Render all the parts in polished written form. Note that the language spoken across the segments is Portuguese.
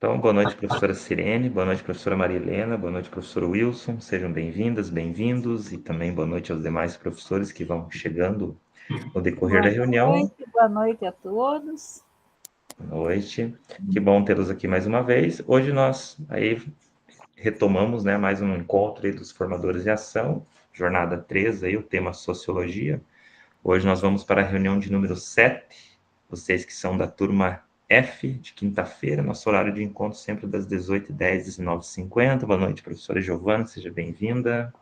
Então, boa noite, professora Sirene, boa noite, professora Maria Helena, boa noite, professor Wilson, sejam bem-vindas, bem-vindos, e também boa noite aos demais professores que vão chegando no decorrer da reunião. Boa noite a todos. Boa noite, que bom tê-los aqui mais uma vez. Hoje nós aí retomamos, né, mais um encontro aí dos formadores de ação, jornada 3, aí o tema Sociologia. Hoje nós vamos para a reunião de número 7, vocês que são da turma F, de quinta-feira, nosso horário de encontro sempre das 18h10 às 19h50. Boa noite, professora Giovana, seja bem-vinda.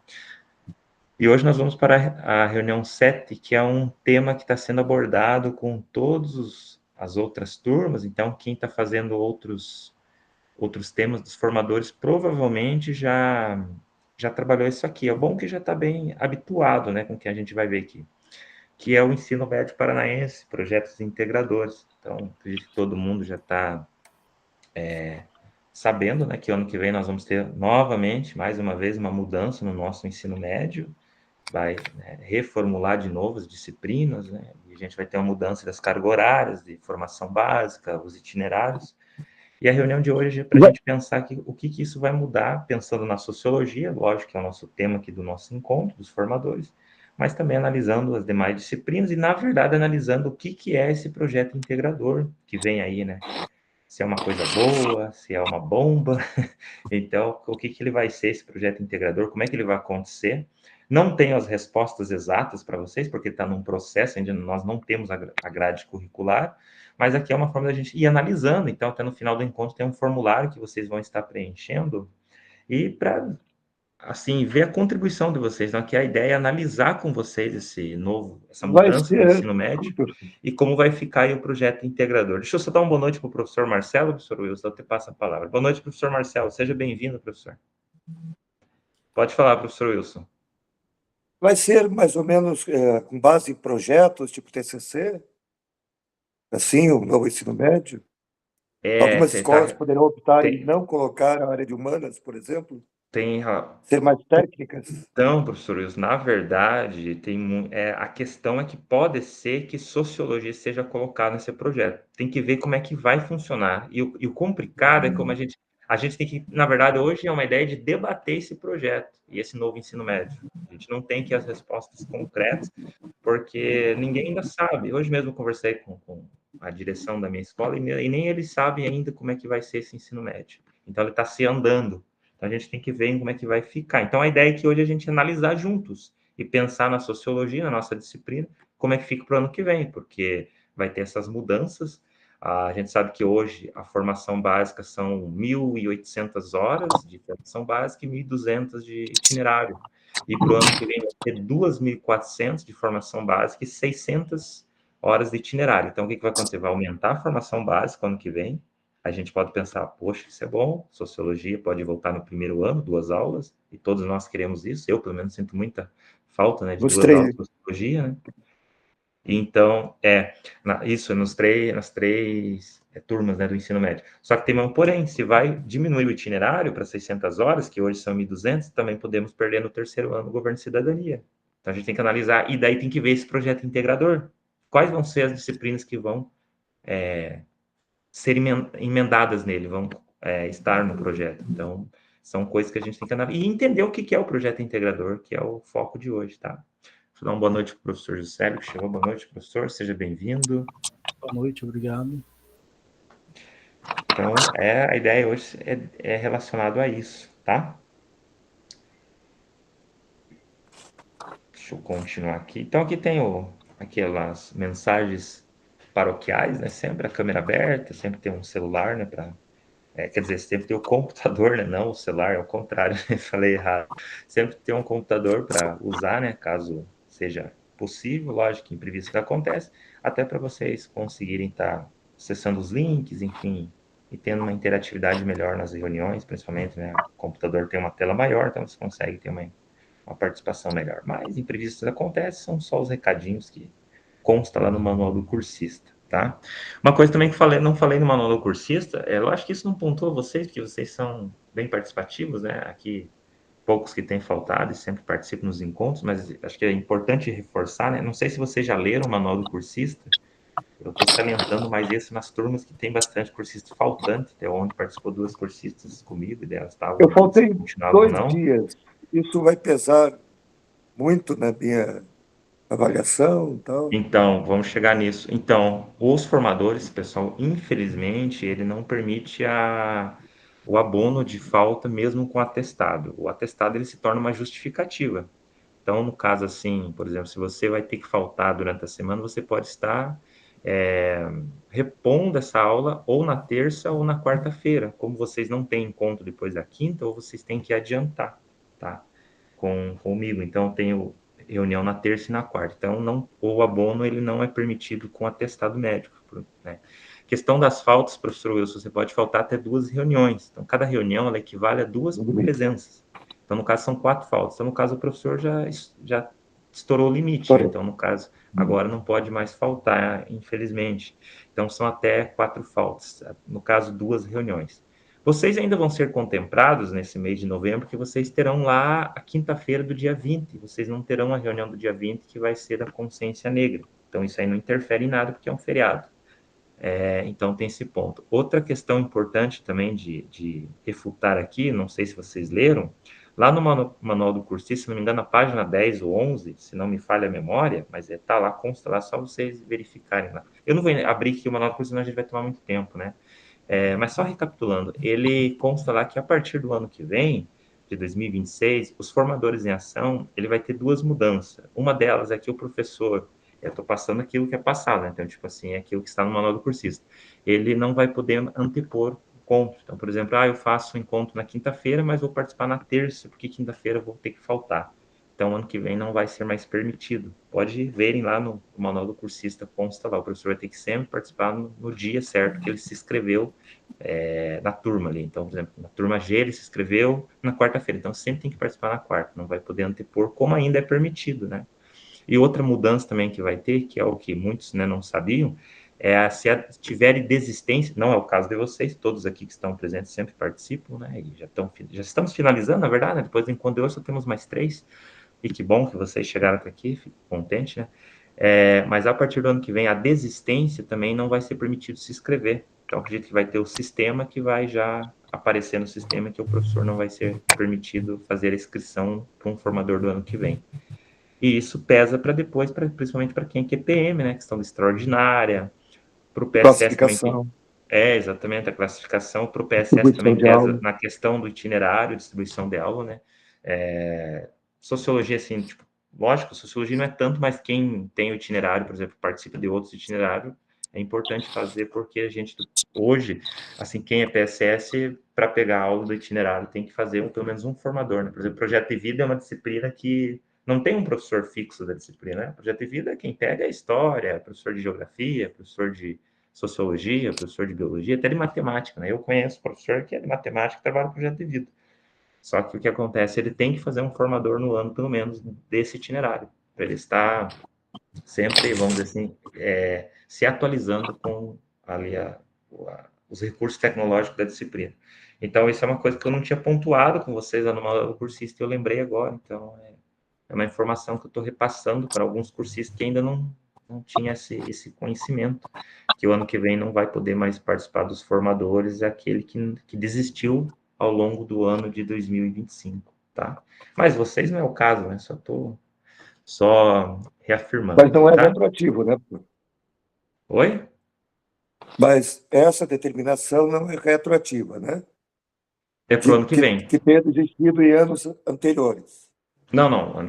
E hoje nós vamos para a reunião 7, que é um tema que está sendo abordado com todas as outras turmas, então quem está fazendo outros temas dos formadores provavelmente já trabalhou isso aqui. É bom que já está bem habituado, né, com o que a gente vai ver aqui, que é o ensino médio paranaense, projetos integradores. Então, acredito que todo mundo já está sabendo, né, que ano que vem nós vamos ter novamente, mais uma vez, uma mudança no nosso ensino médio, vai, né, reformular de novo as disciplinas, né, e a gente vai ter uma mudança das cargas horárias, de formação básica, os itinerários. E a reunião de hoje é para a gente pensar o que isso vai mudar, pensando na sociologia, lógico que é o nosso tema aqui do nosso encontro, dos formadores, mas também analisando as demais disciplinas e, na verdade, analisando o que é esse projeto integrador que vem aí, né? Se é uma coisa boa, se é uma bomba. Então, o que ele vai ser, esse projeto integrador, como é que ele vai acontecer? Não tenho as respostas exatas para vocês, porque está num processo, ainda nós não temos a grade curricular, mas aqui é uma forma da gente ir analisando. Então, até no final do encontro tem um formulário que vocês vão estar preenchendo, e para, assim, ver a contribuição de vocês, né? Que a ideia é analisar com vocês essa Vai mudança no ser. ensino médio e como vai ficar aí o projeto integrador. Deixa eu só dar uma boa noite para o professor Marcelo, professor Wilson, eu te passo a palavra. Boa noite, professor Marcelo, seja bem-vindo, professor. Pode falar, professor Wilson. Vai ser mais ou menos com base em projetos, tipo TCC, assim, o novo ensino médio. Algumas escolas poderão optar em não colocar a área de humanas, por exemplo, ser mais técnicas. Então, professor Wilson, na verdade, a questão é que pode ser que sociologia seja colocada nesse projeto. Tem que ver como é que vai funcionar. E o complicado é como a gente tem que, na verdade, hoje é uma ideia de debater esse projeto e esse novo ensino médio. A gente não tem aqui as respostas concretas, porque ninguém ainda sabe. Hoje mesmo eu conversei com a direção da minha escola e nem eles sabem ainda como é que vai ser esse ensino médio. Então, ele está se andando. Então, a gente tem que ver como é que vai ficar. Então, a ideia é que hoje a gente analisar juntos e pensar na sociologia, na nossa disciplina, como é que fica para o ano que vem, porque vai ter essas mudanças. A gente sabe que hoje a formação básica são 1.800 horas de formação básica e 1.200 de itinerário. E para o ano que vem vai ter 2.400 de formação básica e 600 horas de itinerário. Então, o que vai acontecer? Vai aumentar a formação básica ano que vem. A gente pode pensar, poxa, isso é bom, sociologia pode voltar no primeiro ano, 2 aulas, e todos nós queremos isso. Eu, pelo menos, sinto muita falta, né, de 2 aulas de sociologia, né? Então, isso nas três turmas, né, do ensino médio. Só que tem um porém, se vai diminuir o itinerário para 600 horas, que hoje são 1.200, também podemos perder no terceiro ano o governo de cidadania. Então, a gente tem que analisar, e daí tem que ver esse projeto integrador. Quais vão ser as disciplinas que vão ser emendadas nele, vão estar no projeto. Então, são coisas que a gente tem que analisar. E entender o que é o projeto integrador, que é o foco de hoje, tá? Vou dar uma boa noite para o professor Juscelio, que chegou. Boa noite, professor, seja bem-vindo. Boa noite, obrigado. Então, a ideia hoje é relacionado a isso, tá? Deixa eu continuar aqui. Então, aqui tem aquelas mensagens paroquiais, né? Sempre a câmera aberta, sempre tem um celular, né? Quer dizer, sempre tem o computador, né? Não o celular, é o contrário, né? Falei errado. Sempre tem um computador para usar, né? Caso seja possível, lógico que imprevisto acontece, até para vocês conseguirem estar acessando os links, enfim, e tendo uma interatividade melhor nas reuniões, principalmente, né? O computador tem uma tela maior, então você consegue ter uma participação melhor. Mas imprevistos acontecem, são só os recadinhos que consta lá no manual do cursista, tá? Uma coisa também que não falei no manual do cursista, eu acho que isso não pontuou vocês, porque vocês são bem participativos, né? Aqui, poucos que têm faltado e sempre participam nos encontros, mas acho que é importante reforçar, né? Não sei se vocês já leram o manual do cursista, Eu estou salientando mais isso nas turmas que tem bastante cursista faltante, até onde participou 2 cursistas comigo, e elas estavam, Eu faltei continuavam 2 não. dias. Isso vai pesar muito na minha avaliação e tal? Então, vamos chegar nisso. Então, os formadores, pessoal, infelizmente, ele não permite o abono de falta mesmo com atestado. O atestado ele se torna uma justificativa. Então, no caso assim, por exemplo, se você vai ter que faltar durante a semana, você pode estar repondo essa aula ou na terça ou na quarta-feira. Como vocês não têm encontro depois da quinta, ou vocês têm que adiantar, tá? Comigo. Então, eu tenho reunião na terça e na quarta. Então, o abono ele não é permitido com atestado médico, né? Questão das faltas, professor Wilson, você pode faltar até 2 reuniões. Então, cada reunião ela equivale a 2 presenças. Então, no caso, são 4 faltas. Então, no caso, o professor já estourou o limite. Né? Então, no caso, agora não pode mais faltar, infelizmente. Então, são até 4 faltas. No caso, 2 reuniões. Vocês ainda vão ser contemplados nesse mês de novembro, porque vocês terão lá a quinta-feira do dia 20. Vocês não terão a reunião do dia 20, que vai ser da consciência negra. Então, isso aí não interfere em nada, porque é um feriado. Então, tem esse ponto. Outra questão importante também de refutar aqui, não sei se vocês leram, lá no manual do cursista, se não me engano, na página 10 ou 11, se não me falha a memória, mas tá lá, consta lá, só vocês verificarem lá. Eu não vou abrir aqui o manual do cursista, senão a gente vai tomar muito tempo, né? Mas só recapitulando, ele consta lá que a partir do ano que vem, de 2026, os formadores em ação, ele vai ter 2 mudanças. Uma delas é que o professor, eu estou passando aquilo que é passado, né? Então, tipo assim, é aquilo que está no manual do cursista. Ele não vai poder antepor encontro. Então, por exemplo, eu faço um encontro na quinta-feira, mas vou participar na terça, porque quinta-feira eu vou ter que faltar. Então, ano que vem não vai ser mais permitido. Pode verem lá no manual do cursista, consta lá, o professor vai ter que sempre participar no dia certo que ele se inscreveu na turma ali. Então, por exemplo, na turma G ele se inscreveu na quarta-feira, então sempre tem que participar na quarta, não vai poder antepor, como ainda é permitido, né? E outra mudança também que vai ter, que é o que muitos, né, não sabiam, se tiver desistência, não é o caso de vocês, todos aqui que estão presentes sempre participam, né? E já estamos finalizando, na verdade, né? Depois do encontro de hoje só temos mais 3. E que bom que vocês chegaram até aqui, fico contente, né? Mas a partir do ano que vem, a desistência também não vai ser permitido se inscrever. Então, acredito que vai ter o sistema que vai já aparecer no sistema que o professor não vai ser permitido fazer a inscrição para um formador do ano que vem. E isso pesa para depois, principalmente para quem é QPM, né? Questão da extraordinária, para o PSS também tem. Exatamente, a classificação para o PSS também pesa na questão do itinerário, distribuição de aula, né? Sociologia, assim, tipo, lógico, sociologia não é tanto, mas quem tem o itinerário, por exemplo, participa de outros itinerários, é importante fazer, porque a gente, hoje, assim, quem é PSS, para pegar a aula do itinerário, tem que fazer pelo menos um formador, né? Por exemplo, projeto de vida é uma disciplina que não tem um professor fixo da disciplina, né? Projeto de vida, quem pega é história, professor de geografia, professor de sociologia, professor de biologia, até de matemática, né? Eu conheço professor que é de matemática e trabalha no projeto de vida. Só que o que acontece, ele tem que fazer um formador no ano, pelo menos, desse itinerário, para ele estar sempre, vamos dizer assim, se atualizando com ali os recursos tecnológicos da disciplina. Então, isso é uma coisa que eu não tinha pontuado com vocês lá no manual do cursista, e eu lembrei agora. Então, é uma informação que eu estou repassando para alguns cursistas que ainda não tinha esse conhecimento, que o ano que vem não vai poder mais participar dos formadores, é aquele que desistiu ao longo do ano de 2025, tá? Mas vocês não é o caso, né? Só estou reafirmando. Mas não aqui, é tá? retroativo, né? Oi? Mas essa determinação não é retroativa, né? É para o ano que vem. Que tenha existido em anos anteriores. Não, ano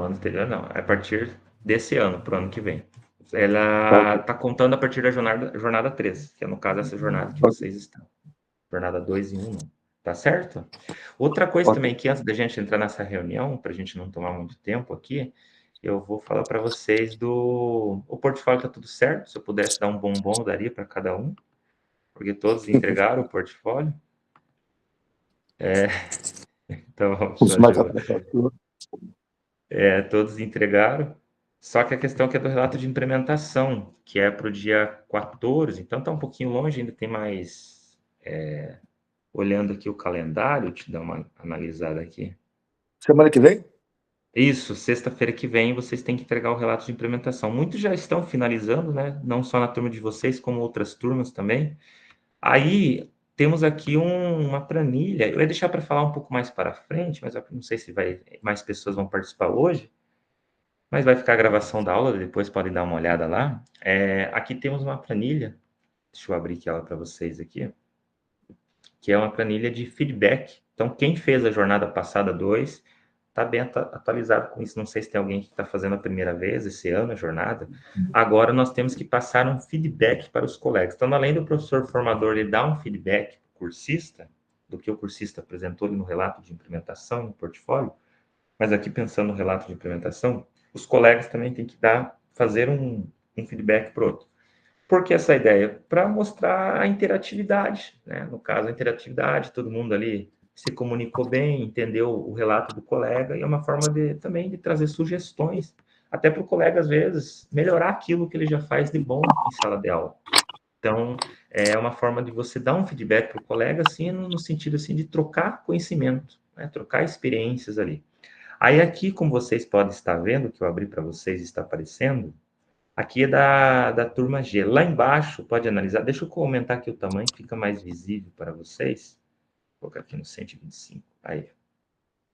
anterior não. É a partir desse ano, para o ano que vem. Ela está contando a partir da jornada 3, que é no caso essa jornada que vocês estão. Jornada 2 em 1, não. Tá certo? Outra coisa também que antes da gente entrar nessa reunião, para a gente não tomar muito tempo aqui, eu vou falar para vocês o portfólio tá tudo certo. Se eu pudesse dar um bombom, eu daria para cada um, porque todos entregaram o portfólio. Então, Os mais apressados. todos entregaram. Só que a questão que é do relato de implementação, que é para o dia 14, então está um pouquinho longe, ainda tem mais. Olhando aqui o calendário, te dar uma analisada aqui. Semana que vem? Isso, sexta-feira que vem vocês têm que entregar o relato de implementação. Muitos já estão finalizando, né? Não só na turma de vocês, como outras turmas também. Aí temos aqui uma planilha. Eu ia deixar para falar um pouco mais para frente, mas eu não sei se mais pessoas vão participar hoje. Mas vai ficar a gravação da aula, depois podem dar uma olhada lá. Aqui temos uma planilha, deixa eu abrir ela para vocês aqui, que é uma planilha de feedback. Então, quem fez a jornada passada 2 está bem atualizado com isso. Não sei se tem alguém que está fazendo a primeira vez esse ano a jornada. Agora nós temos que passar um feedback para os colegas. Então, além do professor formador ele dar um feedback para o cursista, do que o cursista apresentou no relato de implementação, no portfólio, mas aqui pensando no relato de implementação, os colegas também têm que fazer um feedback para o outro. Por que essa ideia? Para mostrar a interatividade, né? No caso, a interatividade, todo mundo ali se comunicou bem, entendeu o relato do colega, e é uma forma também de trazer sugestões, até para o colega, às vezes, melhorar aquilo que ele já faz de bom em sala de aula. Então, é uma forma de você dar um feedback para o colega, assim, no sentido assim, de trocar conhecimento, né? Trocar experiências ali. Aí aqui, como vocês podem estar vendo, que eu abri para vocês e está aparecendo, aqui é da turma G. Lá embaixo, pode analisar. Deixa eu comentar aqui o tamanho, fica mais visível para vocês. Vou colocar aqui no 125. Aí.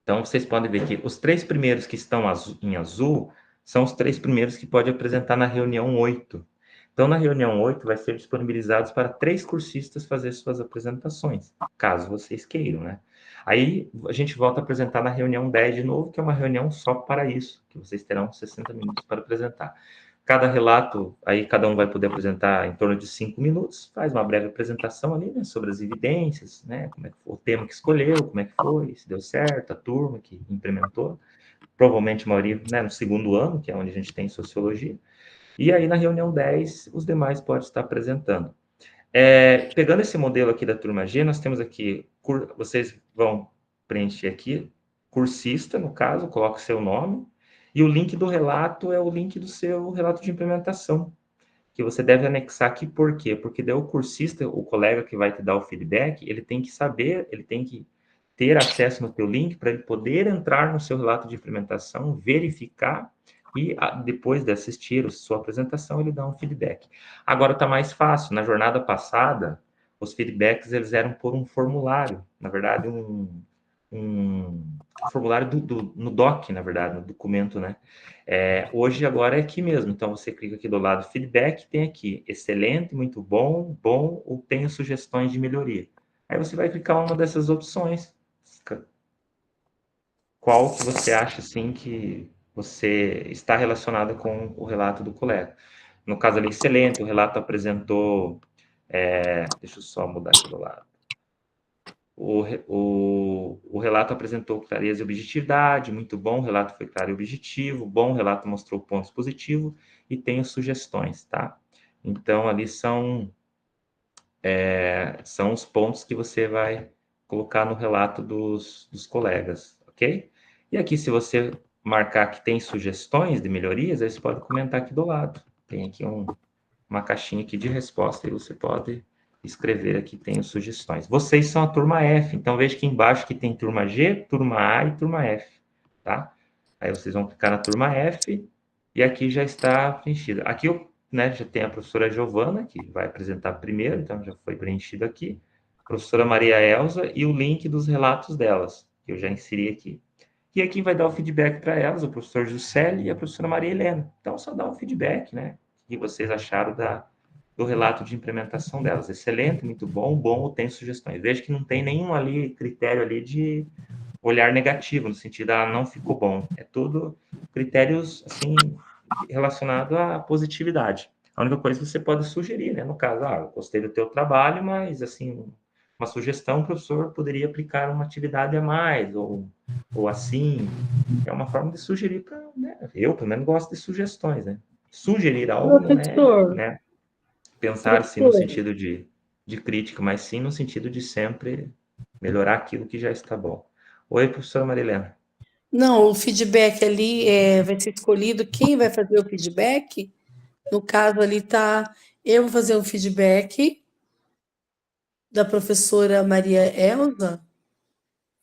Então, vocês podem ver que os 3 primeiros que estão em azul são os 3 primeiros que pode apresentar na reunião 8. Então, na reunião 8, vai ser disponibilizados para 3 cursistas fazer suas apresentações, caso vocês queiram, né? Aí, a gente volta a apresentar na reunião 10 de novo, que é uma reunião só para isso, que vocês terão 60 minutos para apresentar. Cada relato, aí cada um vai poder apresentar em torno de 5 minutos, faz uma breve apresentação ali, né, sobre as evidências, né, como é que foi o tema que escolheu, como é que foi, se deu certo, a turma que implementou, provavelmente a maioria, né, no segundo ano, que é onde a gente tem sociologia, e aí na reunião 10, os demais podem estar apresentando. Pegando esse modelo aqui da turma G, nós temos aqui, vocês vão preencher aqui, cursista, no caso, coloca o seu nome, e o link do relato é o link do seu relato de implementação, que você deve anexar aqui, por quê? Porque daí o cursista, o colega que vai te dar o feedback, ele tem que saber, ele tem que ter acesso no teu link para ele poder entrar no seu relato de implementação, verificar e depois de assistir a sua apresentação, ele dá um feedback. Agora está mais fácil. Na jornada passada, os feedbacks eles eram por um formulário, na verdade, um formulário no doc, na verdade, no documento, né? Hoje, agora é aqui mesmo. Então, você clica aqui do lado feedback, tem aqui excelente, muito bom, bom, ou tenho sugestões de melhoria. Aí você vai clicar uma dessas opções. Qual que você acha, assim, que você está relacionado com o relato do colega? No caso ali, excelente, o relato apresentou... deixa eu só mudar aqui do lado. O relato apresentou clareza e objetividade, muito bom, o relato foi claro e objetivo, bom, o relato mostrou pontos positivos e tenho sugestões, tá? Então, ali são os pontos que você vai colocar no relato dos colegas, ok? E aqui, se você marcar que tem sugestões de melhorias, aí você pode comentar aqui do lado. Tem aqui uma caixinha aqui de resposta e você pode escrever aqui, tenho sugestões. Vocês são a turma F, então veja aqui embaixo que tem turma G, turma A e turma F, tá? Aí vocês vão clicar na turma F e aqui já está preenchido. Aqui eu, né, já tem a professora Giovana, que vai apresentar primeiro, então já foi preenchido aqui. Professora Maria Elza e o link dos relatos delas, que eu já inseri aqui. E aqui vai dar o feedback para elas, o professor Juscelio e a professora Maria Helena. Então, só dá um feedback, né? O que vocês acharam do relato de implementação delas. Excelente, muito bom, bom, ou tem sugestões. Veja que não tem nenhum ali critério ali de olhar negativo, no sentido, não ficou bom. É tudo critérios, assim, relacionado à positividade. A única coisa que você pode sugerir, né? No caso, eu gostei do teu trabalho, mas, assim, uma sugestão, o professor poderia aplicar uma atividade a mais, ou assim, é uma forma de sugerir para, né? Eu, pelo menos, gosto de sugestões, né? Sugerir algo não é, né? Pensar, assim, no sentido de crítica, mas sim no sentido de sempre melhorar aquilo que já está bom. Oi, professora Marilena. Não, o feedback ali vai ser escolhido quem vai fazer o feedback. No caso ali tá, eu vou fazer um feedback da professora Maria Elza.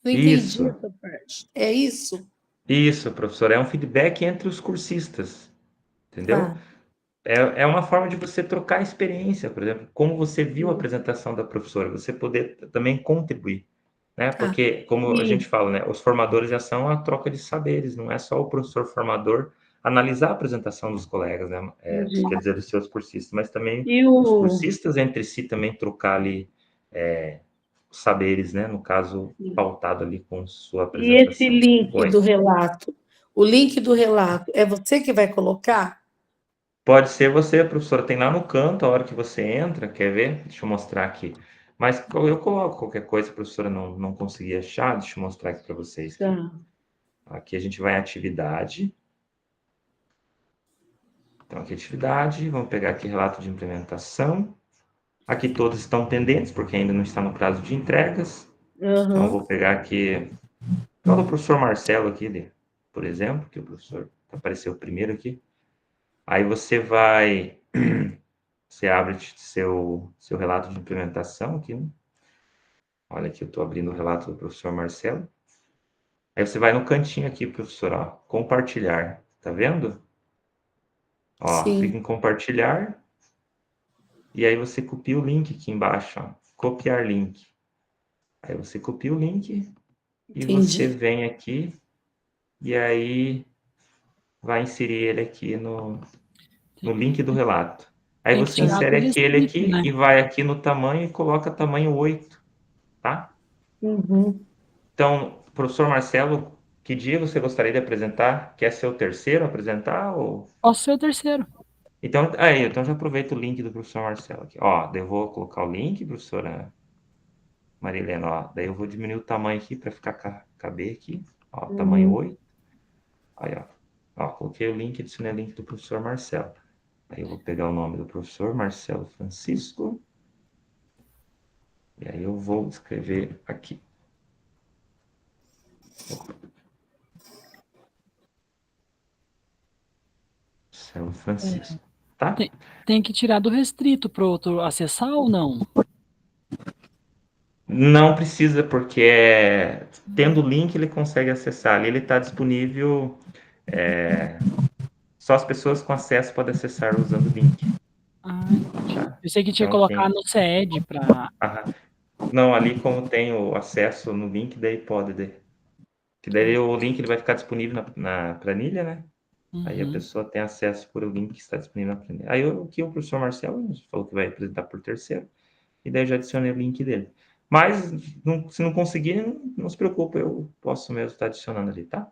Não entendi Isso. essa parte. É isso? Isso, professor, é um feedback entre os cursistas, entendeu? Tá. É uma forma de você trocar experiência, por exemplo, como você viu a Sim. apresentação da professora, você poder também contribuir, né? Tá. Porque, como a E gente fala, né, os formadores já são a troca de saberes, não é só o professor formador analisar a apresentação dos colegas, né? entendi. Quer dizer, dos seus cursistas, mas também E os o cursistas entre si também trocar ali os saberes, né? No caso, pautado ali com sua e esse apresentação. link Oi. do relato? O link do relato é você que vai colocar? Pode ser você, professora, tem lá no canto, a hora que você entra, quer ver? Deixa eu mostrar aqui. Mas eu coloco qualquer coisa, a professora não conseguir achar, deixa eu mostrar aqui para vocês. Aqui. Tá. Aqui a gente vai em atividade. Então, aqui atividade, vamos pegar aqui relato de implementação. Aqui todos estão pendentes, porque ainda não está no prazo de entregas. Então, eu vou pegar aqui, o do professor Marcelo aqui, por exemplo, que o professor apareceu primeiro aqui. Aí você vai... Você abre seu relato de implementação aqui, né? Olha aqui, eu estou abrindo o relato do professor Marcelo. Aí você vai no cantinho aqui, professor, ó, compartilhar. Tá vendo? Ó, Sim. clica em compartilhar. E aí você copia o link aqui embaixo, ó. Copiar link. Aí você copia o link e você Entendi. vem aqui e aí vai inserir ele aqui no link do relato. Aí Tem que você tirar do insere aquele restrito, aqui né? e vai aqui no tamanho e coloca tamanho 8, tá? Uhum. Então, professor Marcelo, que dia você gostaria de apresentar? Quer ser o terceiro a apresentar? Ou... Posso ser o terceiro. Então, então já aproveita o link do professor Marcelo aqui. Ó, eu vou colocar o link, professora Marilena, ó. Daí eu vou diminuir o tamanho aqui para ficar caber aqui. Ó, tamanho 8. Aí, ó. Ó, coloquei o link, adicionei o link do professor Marcelo. Aí eu vou pegar o nome do professor Marcelo Francisco. E aí eu vou escrever aqui. Marcelo Francisco, tá? Tem que tirar do restrito para o outro acessar ou não? Não precisa, porque tendo o link ele consegue acessar. Ali ele está disponível, só as pessoas com acesso podem acessar usando o link. Ah, entendi. Tá? Eu sei que tinha que Então colocar no CED para. não, ali como tem o acesso no link, daí pode. Que daí o link ele vai ficar disponível na planilha, né? Aí a pessoa tem acesso por o link que está disponível na planilha. Aí aqui o professor Marcelo falou que vai apresentar por terceiro, e daí eu já adicionei o link dele. Mas se não conseguir, não se preocupe, eu posso mesmo estar adicionando ali, tá?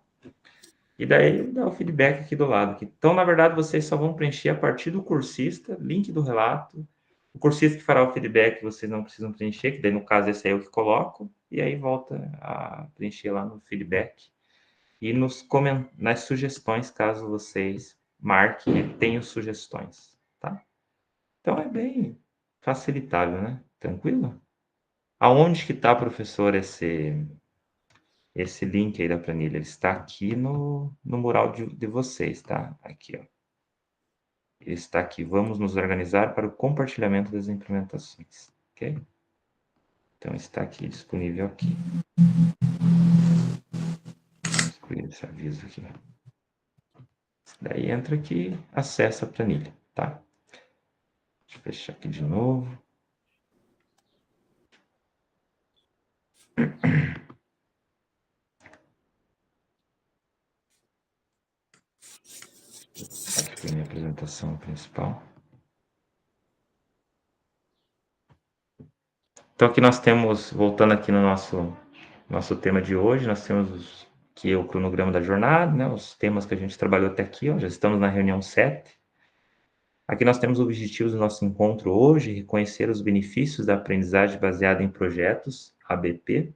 E daí dá o feedback aqui do lado. Aqui. Então, na verdade, vocês só vão preencher a partir do cursista, link do relato. O cursista que fará o feedback, vocês não precisam preencher, que daí no caso esse aí é eu que coloco, e aí volta a preencher lá no feedback. E nas sugestões, caso vocês marquem, tenham sugestões, tá? Então é bem facilitável, né? Tranquilo? Aonde que está, professor, esse link aí da planilha? Ele está aqui no mural de vocês, tá? Aqui, ó. Ele está aqui. Vamos nos organizar para o compartilhamento das implementações, ok? Então está aqui, disponível aqui. Vou excluir esse aviso aqui. Daí entra aqui, acessa a planilha, tá? Deixa eu fechar aqui de novo. Aqui foi a minha apresentação principal. Então aqui nós temos, voltando aqui no nosso tema de hoje, nós temos aqui o cronograma da jornada, né, os temas que a gente trabalhou até aqui, ó, já estamos na reunião 7. Aqui nós temos os objetivos do nosso encontro hoje, reconhecer os benefícios da aprendizagem baseada em projetos, ABP,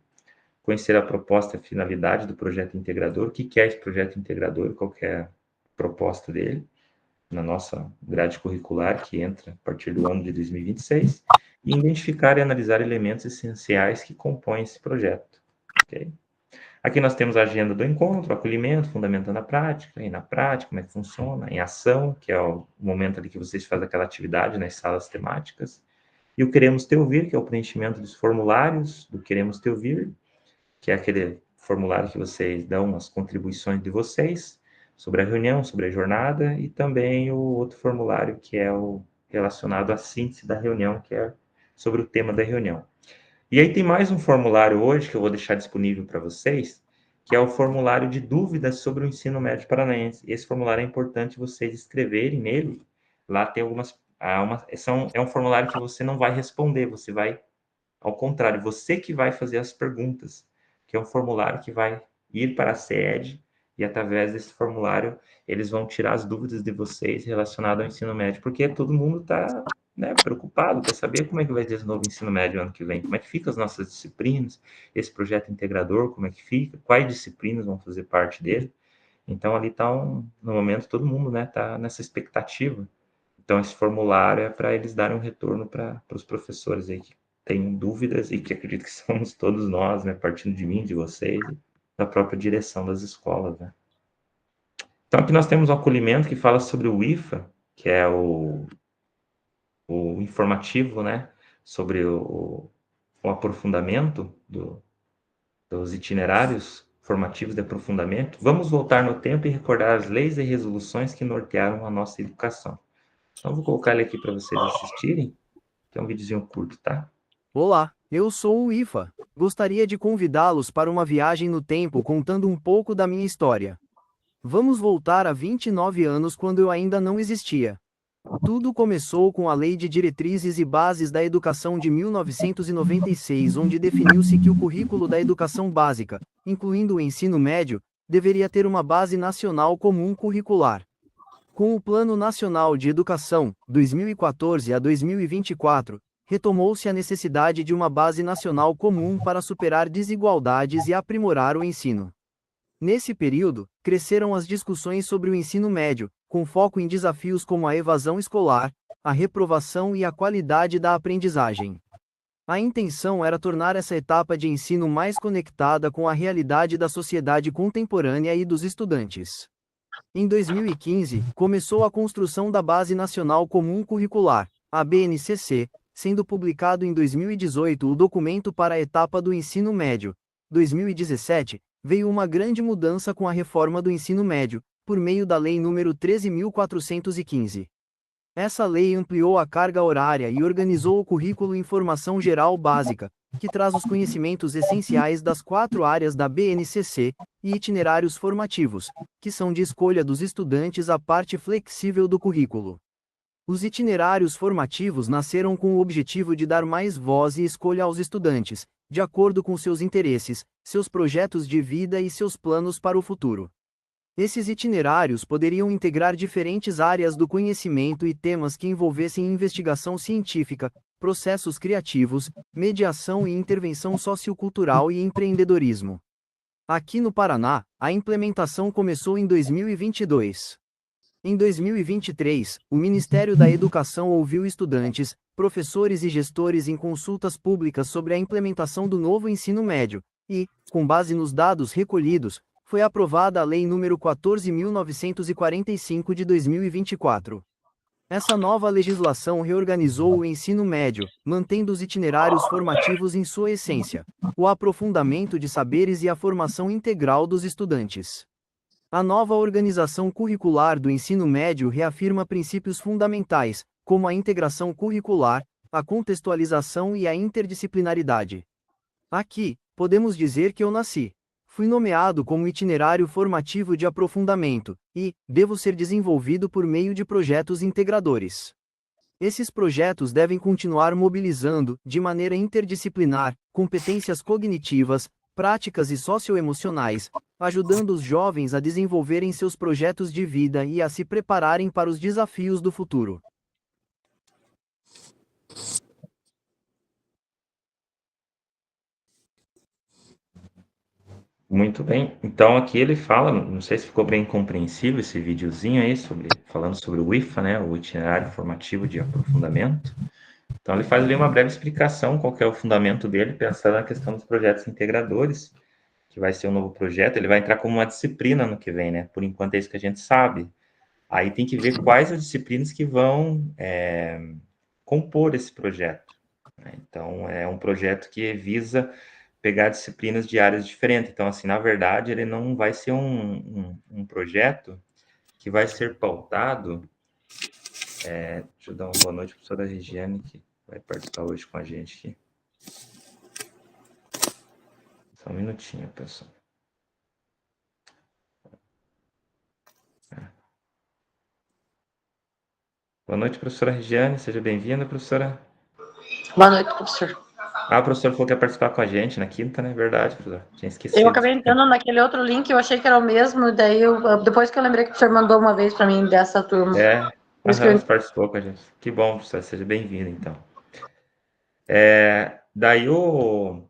conhecer a proposta e a finalidade do projeto integrador, o que é esse projeto integrador, qual é a proposta dele, na nossa grade curricular, que entra a partir do ano de 2026, e identificar e analisar elementos essenciais que compõem esse projeto. Okay? Aqui nós temos a agenda do encontro, acolhimento, fundamentando a prática, e na prática, como é que funciona, em ação, que é o momento ali que vocês fazem aquela atividade nas salas temáticas, e o Queremos Te Ouvir, que é o preenchimento dos formulários do Queremos Te Ouvir, que é aquele formulário que vocês dão as contribuições de vocês sobre a reunião, sobre a jornada, e também o outro formulário que é o relacionado à síntese da reunião, que é sobre o tema da reunião. E aí tem mais um formulário hoje que eu vou deixar disponível para vocês, que é o formulário de dúvidas sobre o ensino médio paranaense. Esse formulário é importante vocês escreverem nele. Lá tem é um formulário que você não vai responder, você vai, ao contrário, você que vai fazer as perguntas, que é um formulário que vai ir para a sede, e através desse formulário eles vão tirar as dúvidas de vocês relacionadas ao ensino médio, porque todo mundo está, né, preocupado, quer saber como é que vai ser esse novo ensino médio ano que vem, como é que ficam as nossas disciplinas, esse projeto integrador, como é que fica, quais disciplinas vão fazer parte dele. Então, ali está, no momento, todo mundo, né, está nessa expectativa. Então, esse formulário é para eles darem um retorno para os professores aí que têm dúvidas e que acredito que somos todos nós, né, partindo de mim, de vocês, da própria direção das escolas, né. Então, aqui nós temos o acolhimento que fala sobre o IFA, que é o informativo, né, sobre o aprofundamento dos itinerários formativos de aprofundamento. Vamos voltar no tempo e recordar as leis e resoluções que nortearam a nossa educação. Então, vou colocar ele aqui para vocês assistirem, que é um videozinho curto, tá? Olá, eu sou o IFA. Gostaria de convidá-los para uma viagem no tempo contando um pouco da minha história. Vamos voltar a 29 anos quando eu ainda não existia. Tudo começou com a Lei de Diretrizes e Bases da Educação de 1996, onde definiu-se que o currículo da educação básica, incluindo o ensino médio, deveria ter uma base nacional comum curricular. Com o Plano Nacional de Educação, 2014 a 2024, retomou-se a necessidade de uma base nacional comum para superar desigualdades e aprimorar o ensino. Nesse período, cresceram as discussões sobre o ensino médio, com foco em desafios como a evasão escolar, a reprovação e a qualidade da aprendizagem. A intenção era tornar essa etapa de ensino mais conectada com a realidade da sociedade contemporânea e dos estudantes. Em 2015, começou a construção da Base Nacional Comum Curricular, a BNCC, sendo publicado em 2018 o documento para a etapa do ensino médio. 2017, veio uma grande mudança com a reforma do ensino médio, por meio da Lei nº 13.415. Essa lei ampliou a carga horária e organizou o currículo Informação Geral Básica, que traz os conhecimentos essenciais das 4 áreas da BNCC, e itinerários formativos, que são de escolha dos estudantes a parte flexível do currículo. Os itinerários formativos nasceram com o objetivo de dar mais voz e escolha aos estudantes, de acordo com seus interesses, seus projetos de vida e seus planos para o futuro. Esses itinerários poderiam integrar diferentes áreas do conhecimento e temas que envolvessem investigação científica, processos criativos, mediação e intervenção sociocultural e empreendedorismo. Aqui no Paraná, a implementação começou em 2022. Em 2023, o Ministério da Educação ouviu estudantes, professores e gestores em consultas públicas sobre a implementação do novo ensino médio, e, com base nos dados recolhidos, foi aprovada a Lei nº 14.945 de 2024. Essa nova legislação reorganizou o ensino médio, mantendo os itinerários formativos em sua essência, o aprofundamento de saberes e a formação integral dos estudantes. A nova organização curricular do ensino médio reafirma princípios fundamentais, como a integração curricular, a contextualização e a interdisciplinaridade. Aqui, podemos dizer que eu nasci. Fui nomeado como itinerário formativo de aprofundamento, e devo ser desenvolvido por meio de projetos integradores. Esses projetos devem continuar mobilizando, de maneira interdisciplinar, competências cognitivas, práticas e socioemocionais, ajudando os jovens a desenvolverem seus projetos de vida e a se prepararem para os desafios do futuro. Muito bem. Então, aqui ele fala, não sei se ficou bem compreensível esse videozinho aí, falando sobre o IFA, né, o itinerário formativo de aprofundamento. Então, ele faz ali uma breve explicação qual que é o fundamento dele, pensando na questão dos projetos integradores, que vai ser um novo projeto. Ele vai entrar como uma disciplina no que vem, né? Por enquanto é isso que a gente sabe. Aí tem que ver quais as disciplinas que vão compor esse projeto. Então, é um projeto que visa pegar disciplinas de áreas diferentes. Então, assim, na verdade, ele não vai ser um projeto que vai ser pautado. Deixa eu dar uma boa noite para a professora Regiane, que vai participar hoje com a gente aqui. Só um minutinho, pessoal. Boa noite, professora Regiane, seja bem-vinda, professora. Boa noite, professor. A professora falou que ia participar com a gente na quinta, né? Verdade, professora. Tinha esquecido. Eu acabei entrando naquele outro link, eu achei que era o mesmo, daí depois que eu lembrei que o professor mandou uma vez para mim dessa turma. Você participou com a gente. Que bom, professora, seja bem-vinda, então. Daí o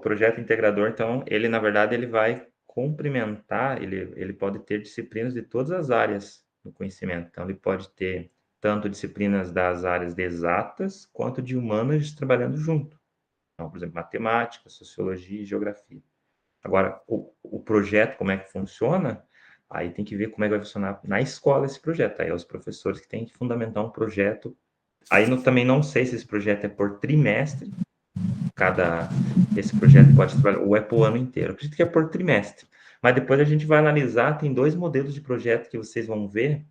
projeto integrador, então, ele, na verdade, ele vai complementar, ele pode ter disciplinas de todas as áreas do conhecimento. Então, ele pode ter tanto disciplinas das áreas de exatas, quanto de humanas trabalhando junto. Então, por exemplo, matemática, sociologia e geografia. Agora, o projeto, como é que funciona? Aí tem que ver como é que vai funcionar na escola esse projeto. Aí é os professores que têm que fundamentar um projeto. Aí também não sei se esse projeto é por trimestre. Esse projeto pode trabalhar, ou é por ano inteiro. Eu acredito que é por trimestre. Mas depois a gente vai analisar, tem 2 modelos de projeto que vocês vão ver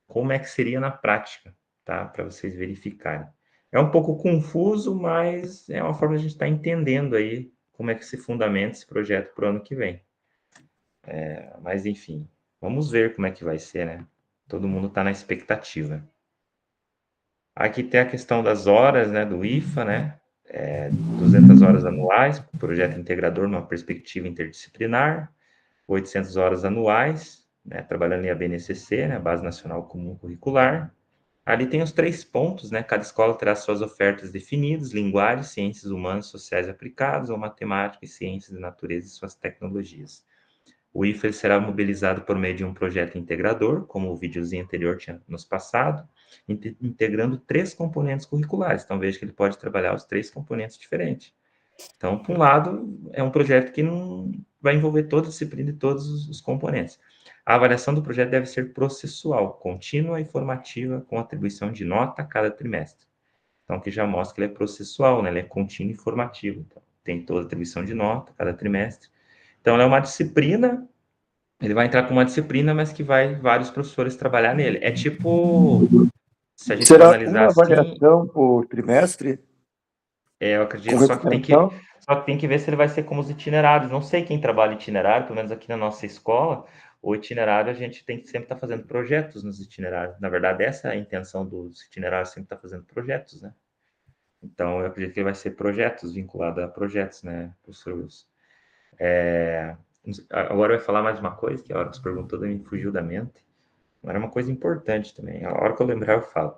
como é que seria na prática, tá? Para vocês verificarem. É um pouco confuso, mas é uma forma de a gente estar entendendo aí como é que se fundamenta esse projeto para o ano que vem. Mas, enfim, vamos ver como é que vai ser, né? Todo mundo está na expectativa. Aqui tem a questão das horas, né, do IFA, né? 200 horas anuais, projeto integrador numa perspectiva interdisciplinar, 800 horas anuais, né, trabalhando em ABNCC, né, Base Nacional Comum Curricular. Ali tem os 3 pontos, né? Cada escola terá suas ofertas definidas, linguagem, ciências humanas, sociais aplicadas, ou matemática e ciências de natureza e suas tecnologias. O IFA será mobilizado por meio de um projeto integrador, como o videozinho anterior tinha nos passado, integrando 3 componentes curriculares. Então, veja que ele pode trabalhar os 3 componentes diferentes. Então, por um lado, é um projeto que não vai envolver toda a disciplina e todos os componentes. A avaliação do projeto deve ser processual, contínua e formativa, com atribuição de nota a cada trimestre. Então, que já mostra que ele é processual, né? Ele é contínuo e formativo. Então, tem toda a atribuição de nota a cada trimestre. Então, é uma disciplina, ele vai entrar com uma disciplina, mas que vai vários professores trabalhar nele. É tipo, se a gente for analisar uma assim... avaliação por trimestre? Eu acredito, só que tem que ver se ele vai ser como os itinerários. Não sei quem trabalha itinerário, pelo menos aqui na nossa escola, o itinerário a gente tem que sempre estar fazendo projetos nos itinerários. Na verdade, essa é a intenção dos itinerários, sempre estar fazendo projetos, né? Então, eu acredito que ele vai ser projetos, vinculado a projetos, né, professor Wilson? Agora eu vou falar mais uma coisa, que a hora que você perguntou me fugiu da mente. Era uma coisa importante também. A hora que eu lembrar, eu falo.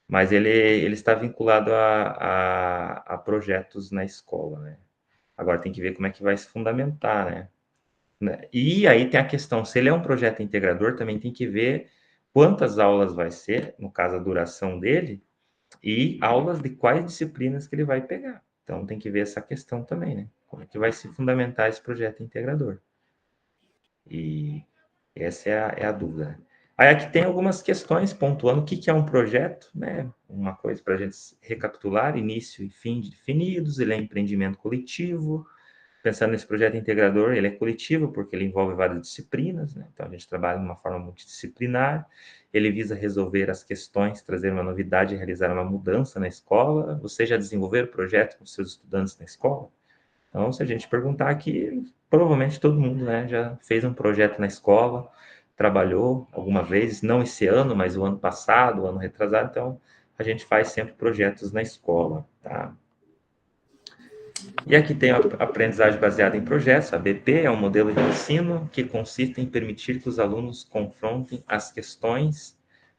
Mas ele está vinculado a projetos na escola, né? Agora tem que ver como é que vai se fundamentar, né? E aí tem a questão, se ele é um projeto integrador, também tem que ver quantas aulas vai ser, no caso a duração dele, e aulas de quais disciplinas que ele vai pegar. Então tem que ver essa questão também, né? Como é que vai se fundamentar esse projeto integrador. E essa é a dúvida, né? Aí aqui tem algumas questões pontuando o que é um projeto, né? Uma coisa para a gente recapitular, início e fim definidos, ele é empreendimento coletivo. Pensando nesse projeto integrador, ele é coletivo porque ele envolve várias disciplinas, né? Então a gente trabalha de uma forma multidisciplinar, ele visa resolver as questões, trazer uma novidade e realizar uma mudança na escola. Você já desenvolveram projeto com seus estudantes na escola? Então, se a gente perguntar aqui, provavelmente todo mundo, né, já fez um projeto na escola, trabalhou alguma vez, não esse ano, mas o ano passado, o ano retrasado. Então, a gente faz sempre projetos na escola, tá? E aqui tem a aprendizagem baseada em projetos, a BP, é um modelo de ensino que consiste em permitir que os alunos confrontem as questões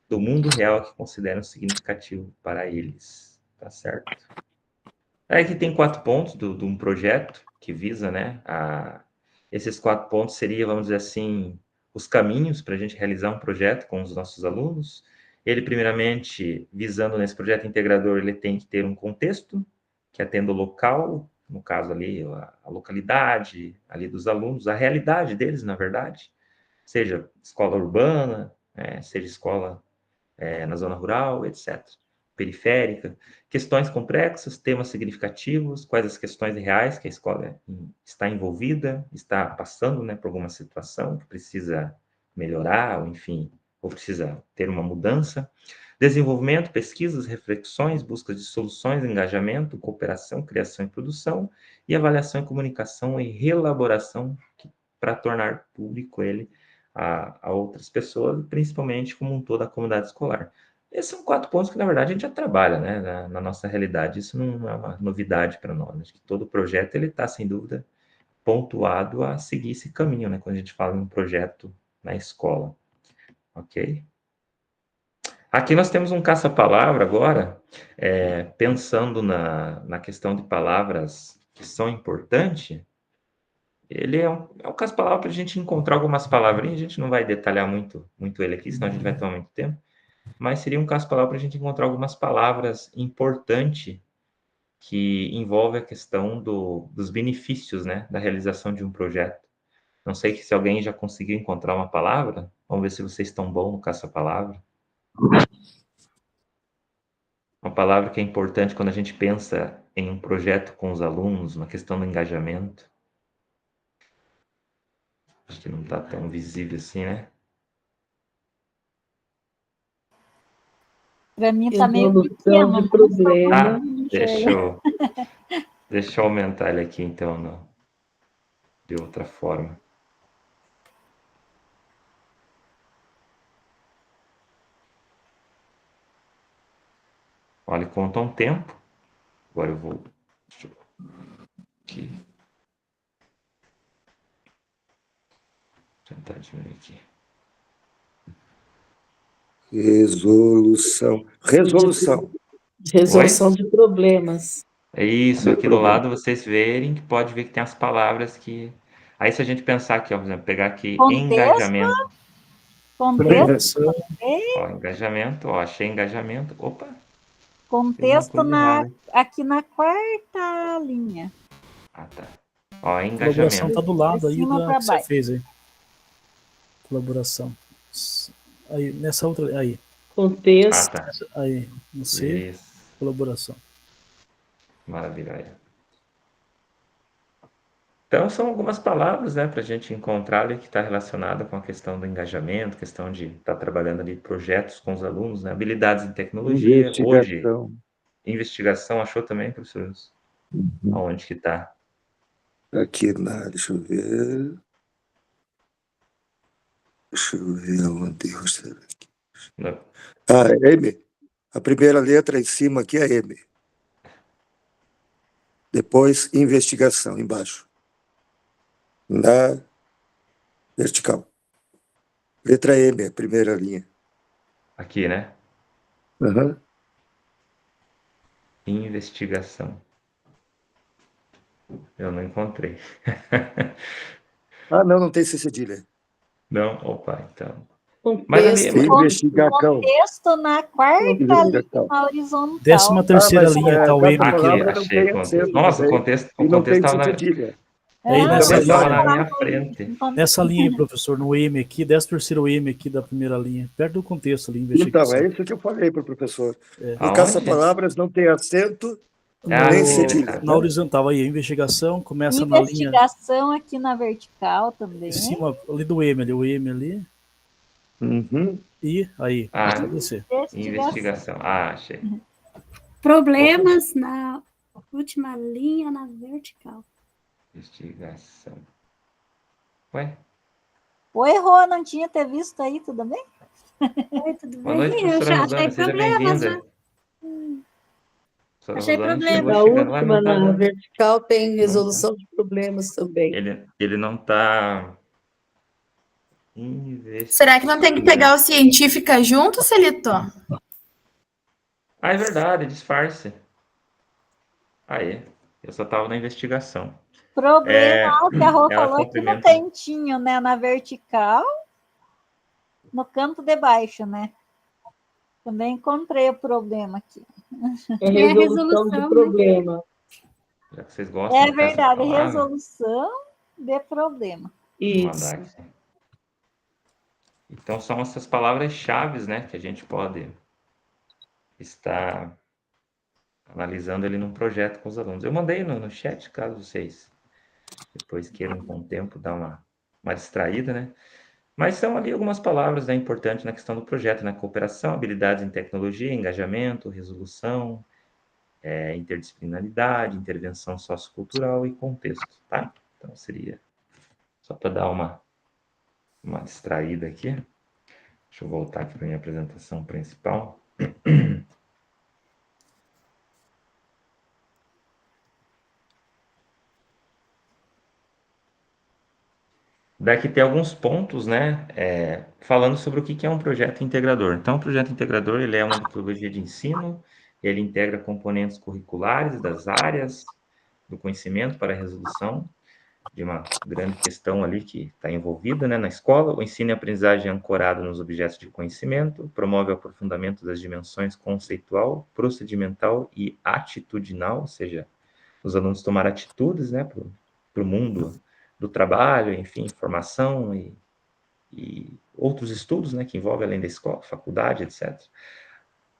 do mundo real que consideram significativo para eles, tá certo? Aí aqui tem 4 pontos de um projeto que visa, né, esses 4 pontos seriam, vamos dizer assim, os caminhos para a gente realizar um projeto com os nossos alunos. Ele, primeiramente, visando nesse projeto integrador, ele tem que ter um contexto, que atenda o local, no caso ali, a localidade ali dos alunos, a realidade deles, na verdade, seja escola urbana, seja escola na zona rural, etc. periférica, questões complexas, temas significativos, quais as questões reais que a escola está envolvida, está passando, né, por alguma situação que precisa melhorar, ou enfim, ou precisa ter uma mudança. Desenvolvimento, pesquisas, reflexões, busca de soluções, engajamento, cooperação, criação e produção, e avaliação e comunicação e reelaboração para tornar público ele a outras pessoas, principalmente como um todo a comunidade escolar. Esses são 4 pontos que, na verdade, a gente já trabalha, né, na nossa realidade. Isso não é uma novidade para nós. Acho que todo projeto ele está, sem dúvida, pontuado a seguir esse caminho, né, quando a gente fala em um projeto na escola. Ok? Aqui nós temos um caça-palavra agora, pensando na questão de palavras que são importantes. Ele é um caça-palavra para a gente encontrar algumas palavrinhas, a gente não vai detalhar muito ele aqui, senão a gente vai tomar muito tempo, mas seria um caça-palavra para a gente encontrar algumas palavras importantes que envolvem a questão dos benefícios, né, da realização de um projeto. Não sei se alguém já conseguiu encontrar uma palavra, vamos ver se vocês estão bons no caça-palavra. Uma palavra que é importante quando a gente pensa em um projeto com os alunos, na questão do engajamento. Acho que não está tão visível assim, né? Para mim está meio Resolução pequeno. de problema. Deixa eu aumentar ele aqui, então, de outra forma. Olha, conta um tempo. Agora eu vou... Aqui. Tentar diminuir aqui. Resolução De problemas. É isso, aqui do lado vocês verem que pode ver que tem as palavras que... Aí se a gente pensar aqui, ó, por exemplo, pegar aqui engajamento. Contexto. Ó, engajamento, ó, achei engajamento. Opa! Contexto aqui na 4ª linha. Ah, tá. Ó, engajamento. Colaboração está do lado aí da que você fez aí. Colaboração. Aí, nessa outra, aí. Contexto. Ah, tá. Aí, não sei. Isso. Colaboração. Maravilha. Então, são algumas palavras, né, para a gente encontrar ali que está relacionada com a questão do engajamento, questão de estar trabalhando ali projetos com os alunos, né, habilidades em tecnologia. Hoje, investigação, achou também, professor? Aonde que está? Aqui deixa eu ver. Deixa eu ver onde eu estou aqui. M. A primeira letra em cima aqui é M. Depois, investigação, embaixo. Na vertical. Letra M, a primeira linha. Aqui, né? Uhum. Investigação. Eu não encontrei. Não tem cedilha. Não? Opa, então. Mas ali, investigação. Contexto na 4ª linha, na horizontal. 13ª linha, tá o M aqui. Achei contexto. Nossa, o contexto estava na minha frente. Nessa linha aí, professor, no M aqui, 13º M aqui da primeira linha, perto do contexto ali, investigação. Então, é isso que eu falei para o professor. No caça-palavras não tem acento, nem cedilha. Na horizontal aí, a investigação começa na linha... Investigação aqui na vertical também. Em cima ali do M, ali, o M ali. Uhum. E aí, descer. Investigação. Achei. Problemas na última linha, na vertical. Investigação. Ué? Oi, Rô, não tinha ter visto aí, tudo bem? Oi, tudo bem? Boa noite, Eu já achei problemas. Achei problemas. Na última, na vertical, tem resolução de problemas também. Ele não está... Será que não tem que pegar o científica junto, Celito? É verdade, disfarce. Aí, eu só estava na investigação. Problema que a Rô falou aqui no cantinho, né? Na vertical, no canto de baixo, né? Também encontrei o problema aqui. É resolução de problema. Já que vocês gostam. É verdade, resolução de problema. Isso. Então, são essas palavras-chave, né, que a gente pode está analisando ele num projeto com os alunos. Eu mandei no chat, caso vocês depois queiram com o tempo dar uma distraída, né? Mas são ali algumas palavras, né, importantes na questão do projeto, né? Cooperação, habilidades em tecnologia, engajamento, resolução, interdisciplinaridade, intervenção sociocultural e contexto, tá? Então, seria só para dar uma distraída aqui. Deixa eu voltar aqui para a minha apresentação principal. Daqui tem alguns pontos, né, falando sobre o que é um projeto integrador. Então, o projeto integrador, ele é uma metodologia de ensino, ele integra componentes curriculares das áreas do conhecimento para a resolução de uma grande questão ali que está envolvida, né, na escola. O ensino e aprendizagem é ancorado nos objetos de conhecimento, promove o aprofundamento das dimensões conceitual, procedimental e atitudinal, ou seja, os alunos tomar atitudes, né, para o mundo do trabalho, enfim, formação e outros estudos, né, que envolvem além da escola, faculdade, etc.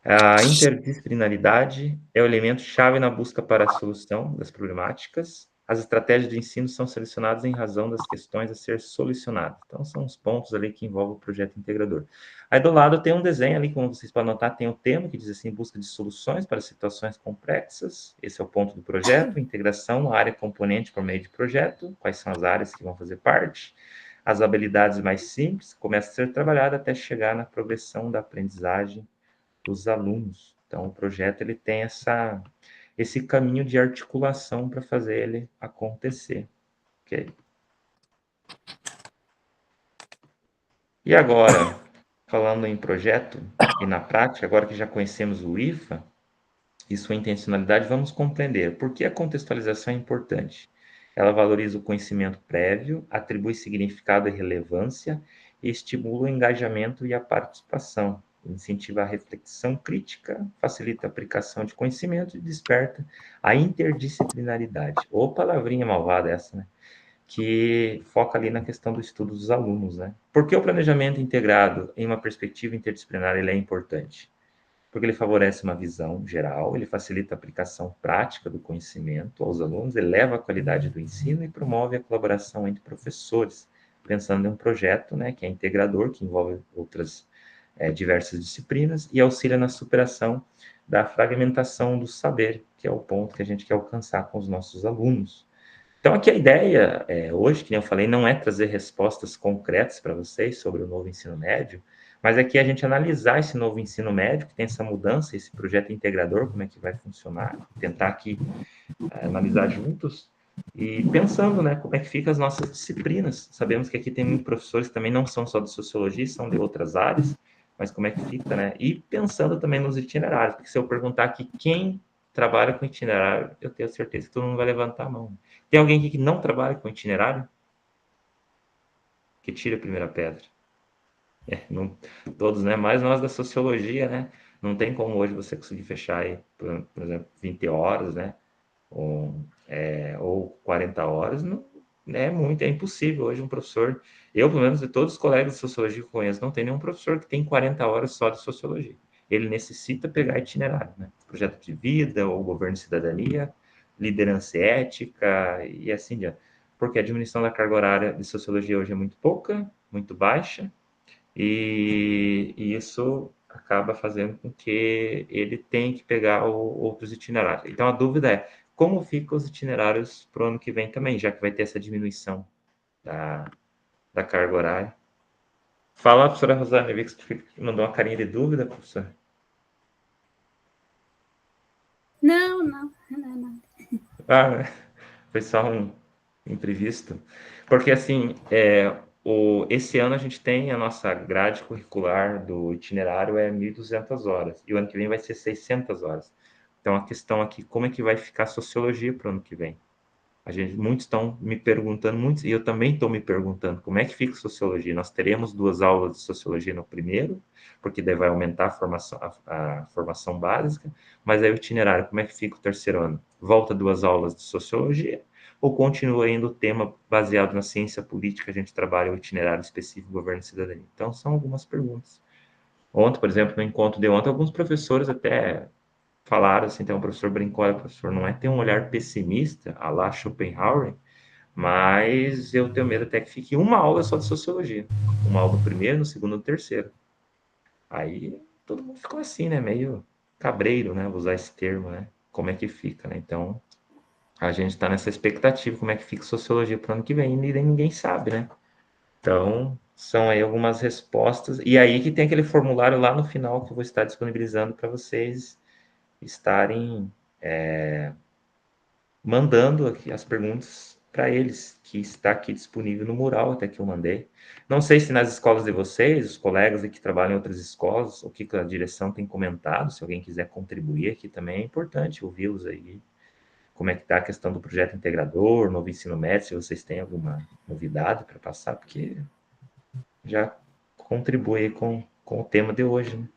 A interdisciplinaridade é o elemento chave na busca para a solução das problemáticas. As estratégias de ensino são selecionadas em razão das questões a ser solucionadas. Então, são os pontos ali que envolvem o projeto integrador. Aí, do lado, tem um desenho ali, como vocês podem notar, tem o tema que diz assim, busca de soluções para situações complexas. Esse é o ponto do projeto. Integração, área componente por meio de projeto. Quais são as áreas que vão fazer parte. As habilidades mais simples começam a ser trabalhadas até chegar na progressão da aprendizagem dos alunos. Então, o projeto ele tem esse caminho de articulação para fazer ele acontecer. Ok? E agora, falando em projeto e na prática, agora que já conhecemos o IFA e sua intencionalidade, vamos compreender por que a contextualização é importante. Ela valoriza o conhecimento prévio, atribui significado e relevância e estimula o engajamento e a participação. Incentiva a reflexão crítica, facilita a aplicação de conhecimento e desperta a interdisciplinaridade. Ou palavrinha malvada essa, né? Que foca ali na questão do estudo dos alunos, né? Por que o planejamento integrado em uma perspectiva interdisciplinar ele é importante? Porque ele favorece uma visão geral, ele facilita a aplicação prática do conhecimento aos alunos, eleva a qualidade do ensino e promove a colaboração entre professores, pensando em um projeto, né, que é integrador, que envolve outras diversas disciplinas e auxilia na superação da fragmentação do saber, que é o ponto que a gente quer alcançar com os nossos alunos. Então, aqui a ideia, hoje, que eu falei, não é trazer respostas concretas para vocês sobre o novo ensino médio, mas aqui a gente analisar esse novo ensino médio, que tem essa mudança, esse projeto integrador, como é que vai funcionar, tentar aqui analisar juntos, e pensando, né, como é que ficam as nossas disciplinas. Sabemos que aqui tem muitos professores que também não são só de sociologia, são de outras áreas, mas como é que fica, né? E pensando também nos itinerários, porque se eu perguntar aqui quem trabalha com itinerário, eu tenho certeza que todo mundo vai levantar a mão. Tem alguém aqui que não trabalha com itinerário? Que tira a primeira pedra. Não, todos, né? Mas nós da sociologia, né? Não tem como hoje você conseguir fechar aí, por exemplo, 20 horas, né? Ou 40 horas, não, é impossível hoje um professor. Eu, pelo menos, de todos os colegas de sociologia que eu conheço, não tem nenhum professor que tem 40 horas só de sociologia. Ele necessita pegar itinerário, né? Projeto de vida, ou governo e cidadania, liderança e ética, e assim diante. Porque a diminuição da carga horária de sociologia hoje é muito pouca, muito baixa, e isso acaba fazendo com que ele tenha que pegar outros itinerários. Então, a dúvida é, como ficam os itinerários para o ano que vem também, já que vai ter essa diminuição da carga horária? Fala, professora Rosane, eu vi que você mandou uma carinha de dúvida, professora. Não. Foi só um imprevisto. Porque, assim, esse ano a gente tem a nossa grade curricular do itinerário 1.200 horas, e o ano que vem vai ser 600 horas. Então, a questão aqui, como é que vai ficar a sociologia para o ano que vem? Muitos estão me perguntando, e eu também estou me perguntando, como é que fica a sociologia? Nós teremos 2 aulas de sociologia no primeiro, porque daí vai aumentar a formação básica, mas aí o itinerário, como é que fica o terceiro ano? Volta 2 aulas de sociologia, ou continua ainda o tema baseado na ciência política, a gente trabalha o itinerário específico governo e cidadania? Então, são algumas perguntas Ontem, por exemplo, no encontro de ontem, alguns professores até falaram, assim, tem um professor brincou, olha, professor, não é ter um olhar pessimista, à la Schopenhauer, mas eu tenho medo até que fique uma aula só de sociologia. Uma aula no primeiro, no segundo, no terceiro. Aí todo mundo ficou assim, né? Meio cabreiro, né? Vou usar esse termo, né? Como é que fica, né? Então, a gente está nessa expectativa, como é que fica sociologia para o ano que vem, e ninguém sabe, né? Então, são aí algumas respostas. E aí que tem aquele formulário lá no final que eu vou estar disponibilizando para vocês estarem mandando aqui as perguntas para eles, que está aqui disponível no mural até que eu mandei. Não sei se nas escolas de vocês, os colegas que trabalham em outras escolas, o que a direção tem comentado, se alguém quiser contribuir aqui também, é importante ouvi-los aí. Como é que está a questão do projeto integrador, novo ensino médio, se vocês têm alguma novidade para passar, porque já contribui com o tema de hoje, né?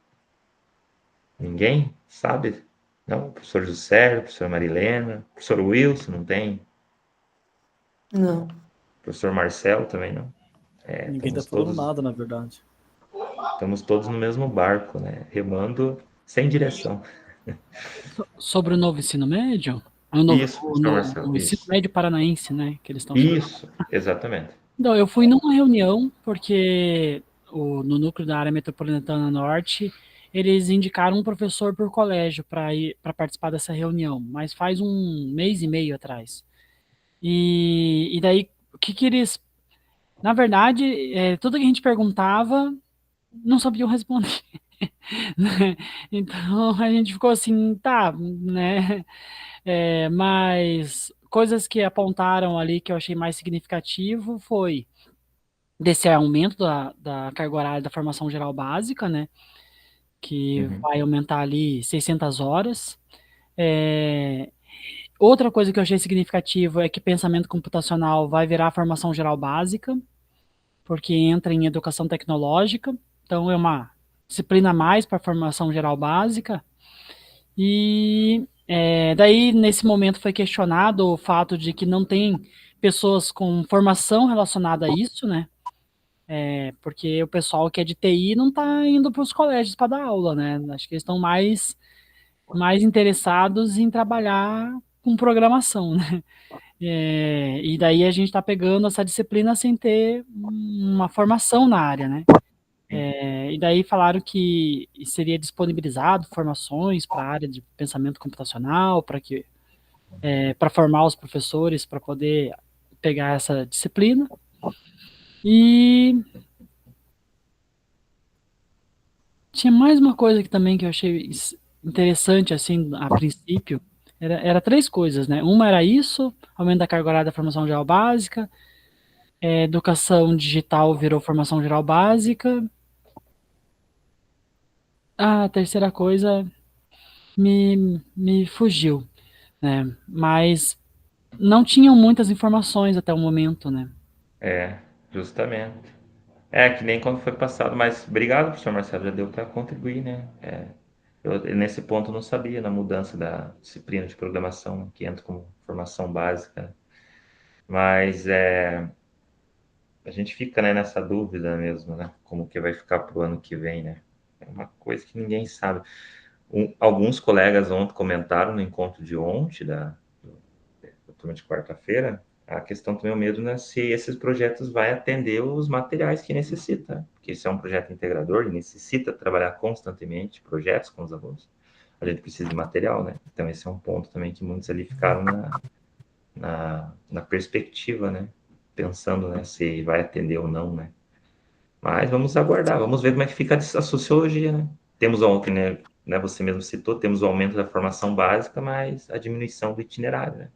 Ninguém sabe? Não? Professor José, professora Marilena, professor Wilson, não tem? Não. Professor Marcelo também não. Ninguém tá falando nada, na verdade. Estamos todos no mesmo barco, né? Remando sem direção. Sobre o novo ensino médio? Isso, professor Marcelo, O ensino isso. médio paranaense, né? Que eles estão chamando. Isso, exatamente. Então, eu fui numa reunião, porque no núcleo da área metropolitana norte, eles indicaram um professor por colégio para participar dessa reunião, mas faz um mês e meio atrás. E daí, o que eles. Na verdade, tudo que a gente perguntava, não sabiam responder. Né? Então a gente ficou assim, tá, né? Mas coisas que apontaram ali que eu achei mais significativo foi desse aumento da carga horária da formação geral básica, né? Que vai aumentar ali 600 horas. Outra coisa que eu achei significativo é que pensamento computacional vai virar formação geral básica, porque entra em educação tecnológica, então é uma disciplina a mais para formação geral básica. E daí, nesse momento, foi questionado o fato de que não tem pessoas com formação relacionada a isso, né? Porque o pessoal que é de TI não está indo para os colégios para dar aula, né? Acho que eles estão mais interessados em trabalhar com programação, né? E daí a gente está pegando essa disciplina sem ter uma formação na área, né? E daí falaram que seria disponibilizado formações para a área de pensamento computacional, para formar os professores para poder pegar essa disciplina. E tinha mais uma coisa que também que eu achei interessante, assim, a princípio. Era três coisas, né? Uma era isso, aumento da carga horária da formação geral básica, educação digital virou formação geral básica. A terceira coisa me fugiu, né? Mas não tinham muitas informações até o momento, né? Justamente. Que nem quando foi passado, mas obrigado, professor Marcelo, já deu para contribuir, né? Eu, nesse ponto, não sabia na mudança da disciplina de programação, que entra como formação básica. Mas a gente fica, né, nessa dúvida mesmo, né? Como que vai ficar para o ano que vem, né? É uma coisa que ninguém sabe. Alguns colegas ontem comentaram no encontro de ontem, da turma de quarta-feira, a questão também é o medo, né, se esses projetos vai atender os materiais que necessita, porque isso é um projeto integrador, ele necessita trabalhar constantemente projetos com os alunos, a gente precisa de material, né? Então esse é um ponto também que muitos ali ficaram na perspectiva, né, pensando, né, se vai atender ou não, né? Mas vamos aguardar, vamos ver como é que fica a sociologia, né? Temos ontem, né, você mesmo citou, temos o aumento da formação básica, mas a diminuição do itinerário, né?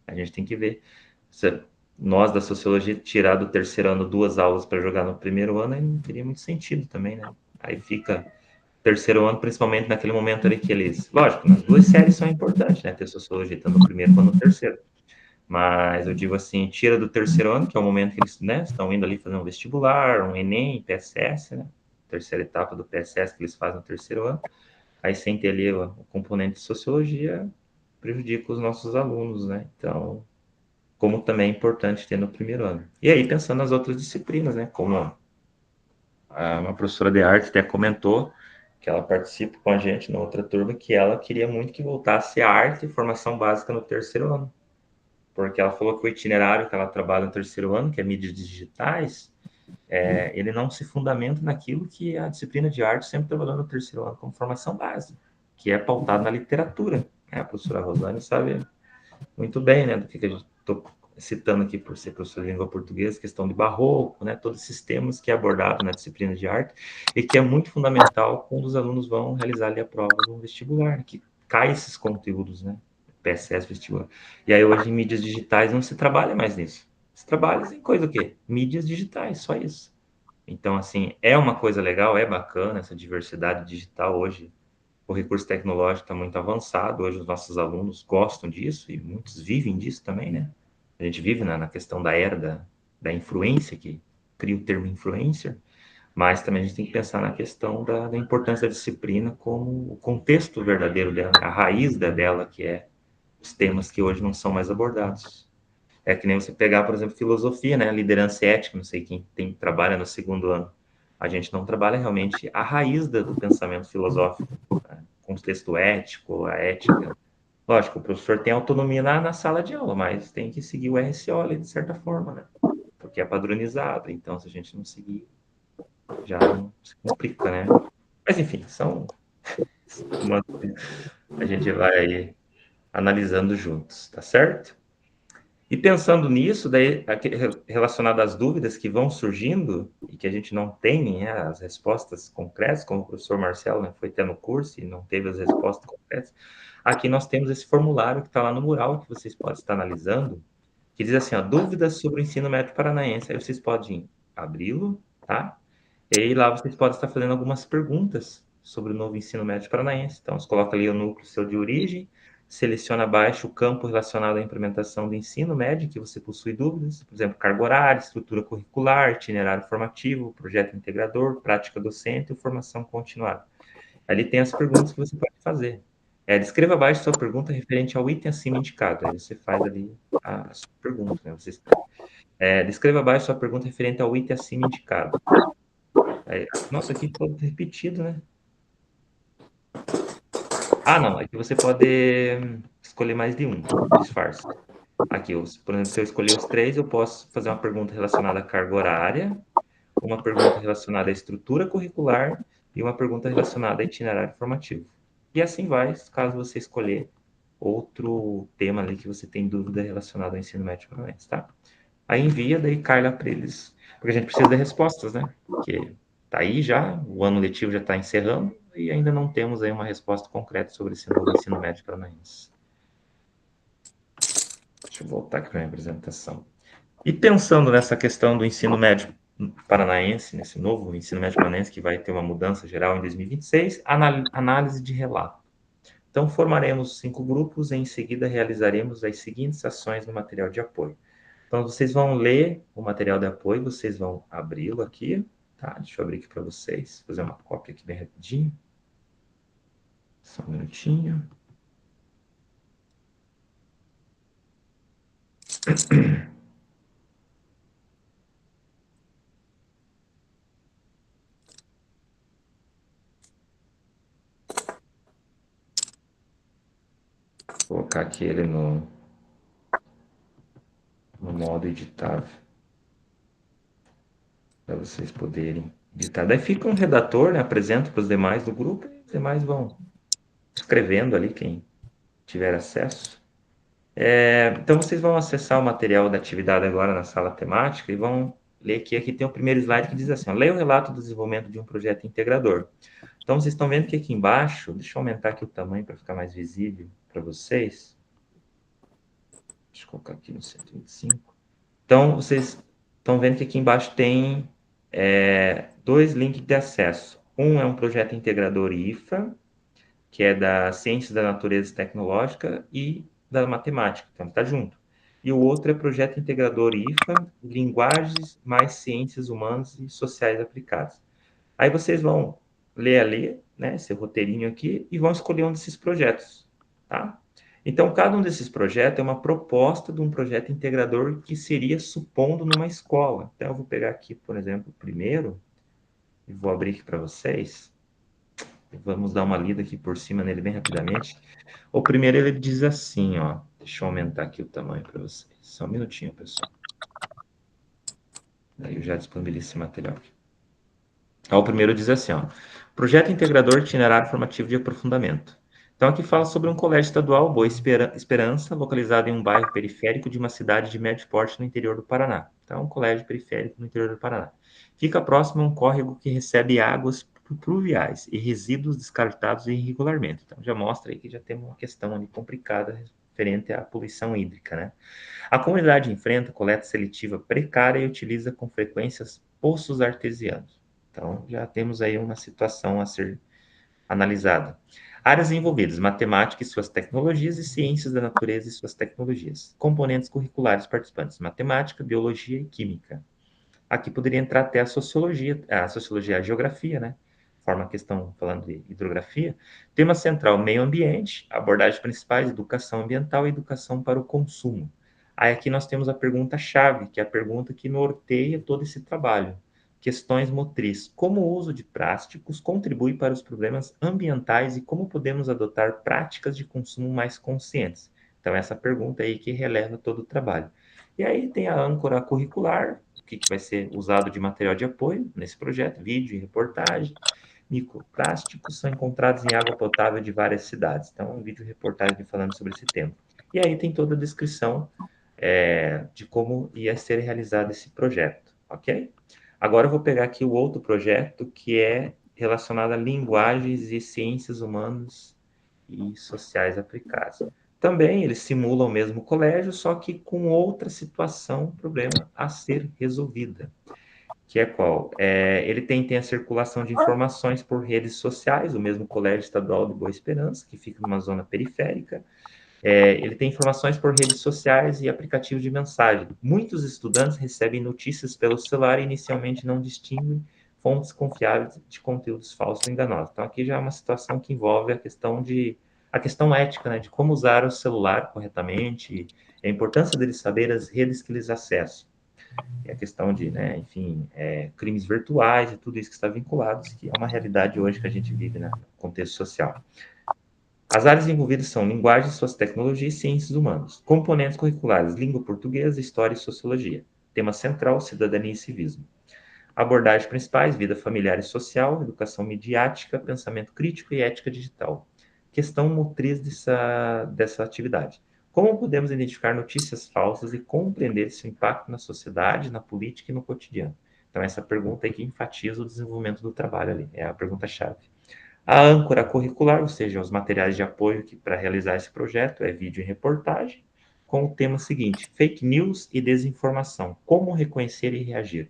A gente tem que ver. Se nós da sociologia tirar do terceiro ano 2 aulas para jogar no primeiro ano, aí não teria muito sentido também, né? Aí fica terceiro ano, principalmente naquele momento ali que eles... Lógico, nas duas séries são importantes, né? Ter sociologia tanto no primeiro quanto no terceiro. Mas eu digo assim, tira do terceiro ano, que é o momento que eles, né, estão indo ali fazer um vestibular, um Enem, PSS, né? Terceira etapa do PSS que eles fazem no terceiro ano. Aí sem ter ali o componente de sociologia, prejudica os nossos alunos, né? Então, como também é importante ter no primeiro ano. E aí, pensando nas outras disciplinas, né? Como uma professora de arte até comentou, que ela participa com a gente na outra turma, que ela queria muito que voltasse a arte e formação básica no terceiro ano. Porque ela falou que o itinerário que ela trabalha no terceiro ano, que é mídias digitais, ele não se fundamenta naquilo que a disciplina de arte sempre trabalhou no terceiro ano como formação básica, que é pautado na literatura. A professora Rosane sabe muito bem, né, do que a gente estou citando aqui por ser professora de língua portuguesa, questão de barroco, né, todos esses temas que é abordado na disciplina de arte e que é muito fundamental quando os alunos vão realizar ali a prova no vestibular, que cai esses conteúdos, né, PSS vestibular. E aí hoje em mídias digitais não se trabalha mais nisso. Se trabalha em coisa o quê? Mídias digitais, só isso. Então, assim, é uma coisa legal, é bacana essa diversidade digital hoje. O recurso tecnológico está muito avançado, hoje os nossos alunos gostam disso e muitos vivem disso também, né? A gente vive na questão da era da influência, que cria o termo influencer, mas também a gente tem que pensar na questão da importância da disciplina como o contexto verdadeiro dela, a raiz dela, que é os temas que hoje não são mais abordados. É que nem você pegar, por exemplo, filosofia, né? Liderança ética, não sei quem trabalha no segundo ano. A gente não trabalha realmente a raiz do pensamento filosófico, né? Contexto ético, a ética. Lógico, o professor tem autonomia na sala de aula, mas tem que seguir o RSO ali, de certa forma, né? Porque é padronizado, então se a gente não seguir, já não se complica, né? Mas enfim, a gente vai analisando juntos, tá certo? E pensando nisso, daí, relacionado às dúvidas que vão surgindo e que a gente não tem, né, as respostas concretas, como o professor Marcelo, né, foi até no curso e não teve as respostas concretas, aqui nós temos esse formulário que está lá no mural, que vocês podem estar analisando, que diz assim, ó, dúvidas sobre o ensino médio paranaense. Aí vocês podem abri-lo, tá? E aí lá vocês podem estar fazendo algumas perguntas sobre o novo ensino médio paranaense. Então, você coloca ali o núcleo seu de origem, seleciona abaixo o campo relacionado à implementação do ensino médio, que você possui dúvidas, por exemplo, carga horária, estrutura curricular, itinerário formativo, projeto integrador, prática docente ou formação continuada. Ali tem as perguntas que você pode fazer. Descreva abaixo sua pergunta referente ao item acima indicado. Aí você faz ali a sua pergunta, né? Você escreve. Descreva abaixo sua pergunta referente ao item acima indicado. Nossa, aqui foi repetido, né? Não, aqui você pode escolher mais de um, disfarce. Aqui, por exemplo, se eu escolher os 3, eu posso fazer uma pergunta relacionada à carga horária, uma pergunta relacionada à estrutura curricular e uma pergunta relacionada a itinerário formativo. E assim vai, caso você escolher outro tema ali que você tem dúvida relacionado ao ensino médio paranaense, tá? Aí envia, daí cai lá para eles. Porque a gente precisa de respostas, né? Porque tá aí já, o ano letivo já está encerrando e ainda não temos aí uma resposta concreta sobre esse novo ensino médio paranaense. Deixa eu voltar aqui para a minha apresentação. E pensando nessa questão do ensino médio paranaense, nesse novo ensino médio paranaense que vai ter uma mudança geral em 2026, análise de relato. Então, formaremos 5 grupos e em seguida realizaremos as seguintes ações no material de apoio. Então, vocês vão ler o material de apoio, vocês vão abri-lo aqui, tá? Deixa eu abrir aqui para vocês, fazer uma cópia aqui bem rapidinho. Só um minutinho. Vou colocar aqui ele no modo editável, para vocês poderem editar. Daí fica um redator, né? Apresento para os demais do grupo e os demais vão escrevendo ali, quem tiver acesso. Então, vocês vão acessar o material da atividade agora na sala temática e vão ler que aqui tem o primeiro slide que diz assim, ó, leia o relato do desenvolvimento de um projeto integrador. Então, vocês estão vendo que aqui embaixo, deixa eu aumentar aqui o tamanho para ficar mais visível para vocês. Deixa eu colocar aqui no 125. Então, vocês estão vendo que aqui embaixo tem 2 links de acesso. Um é um projeto integrador IFA, que é da Ciências da Natureza Tecnológica e da Matemática, então está junto. E o outro é projeto integrador IFA, Linguagens mais Ciências Humanas e Sociais Aplicadas. Aí vocês vão ler ali, né, esse roteirinho aqui, e vão escolher um desses projetos, tá? Então, cada um desses projetos é uma proposta de um projeto integrador que seria supondo numa escola. Então, eu vou pegar aqui, por exemplo, o primeiro, e vou abrir aqui para vocês. Vamos dar uma lida aqui por cima nele bem rapidamente. O primeiro, ele diz assim, ó. Deixa eu aumentar aqui o tamanho para vocês. Só um minutinho, pessoal. Aí eu já disponibilizo esse material aqui. O primeiro diz assim, ó. Projeto integrador itinerário formativo de aprofundamento. Então, aqui fala sobre um colégio estadual, Boa Esperança, localizado em um bairro periférico de uma cidade de médio porte no interior do Paraná. Então, um colégio periférico no interior do Paraná. Fica próximo a um córrego que recebe águas pluviais e resíduos descartados irregularmente. Então, já mostra aí que já temos uma questão ali complicada referente à poluição hídrica, né? A comunidade enfrenta coleta seletiva precária e utiliza com frequências poços artesianos. Então, já temos aí uma situação a ser analisada. Áreas envolvidas: matemática e suas tecnologias e ciências da natureza e suas tecnologias. Componentes curriculares participantes: matemática, biologia e química. Aqui poderia entrar até a sociologia, a geografia, né? Forma a questão falando de hidrografia. Tema central: meio ambiente. Abordagens principais: educação ambiental e educação para o consumo. Aí aqui nós temos a pergunta-chave, que é a pergunta que norteia todo esse trabalho. Questões motrizes: como o uso de plásticos contribui para os problemas ambientais e como podemos adotar práticas de consumo mais conscientes? Então, essa pergunta aí que releva todo o trabalho. E aí tem a âncora curricular, o que vai ser usado de material de apoio nesse projeto, vídeo e reportagem. Microplásticos são encontrados em água potável de várias cidades. Então, um vídeo reportagem falando sobre esse tema. E aí tem toda a descrição de como ia ser realizado esse projeto, ok? Agora eu vou pegar aqui o outro projeto, que é relacionado a linguagens e ciências humanas e sociais aplicadas. Também eles simulam o mesmo colégio, só que com outra situação, problema a ser resolvida. Que é qual? Ele tem a circulação de informações por redes sociais, o mesmo Colégio Estadual de Boa Esperança, que fica numa zona periférica. Ele tem informações por redes sociais e aplicativos de mensagem. Muitos estudantes recebem notícias pelo celular e inicialmente não distinguem fontes confiáveis de conteúdos falsos ou enganosos. Então, aqui já é uma situação que envolve a questão ética, né, de como usar o celular corretamente, a importância deles saber as redes que eles acessam. E a questão de, né, enfim, crimes virtuais e tudo isso que está vinculado, que é uma realidade hoje que a gente vive, né, no contexto social. As áreas envolvidas são linguagem, suas tecnologias e ciências humanas. Componentes curriculares: língua portuguesa, história e sociologia. Tema central: cidadania e civismo. Abordagens principais: vida familiar e social, educação midiática, pensamento crítico e ética digital. Questão motriz dessa atividade: como podemos identificar notícias falsas e compreender seu impacto na sociedade, na política e no cotidiano? Então, essa pergunta é que enfatiza o desenvolvimento do trabalho ali, é a pergunta-chave. A âncora curricular, ou seja, os materiais de apoio para realizar esse projeto, é vídeo e reportagem, com o tema seguinte: fake news e desinformação, como reconhecer e reagir.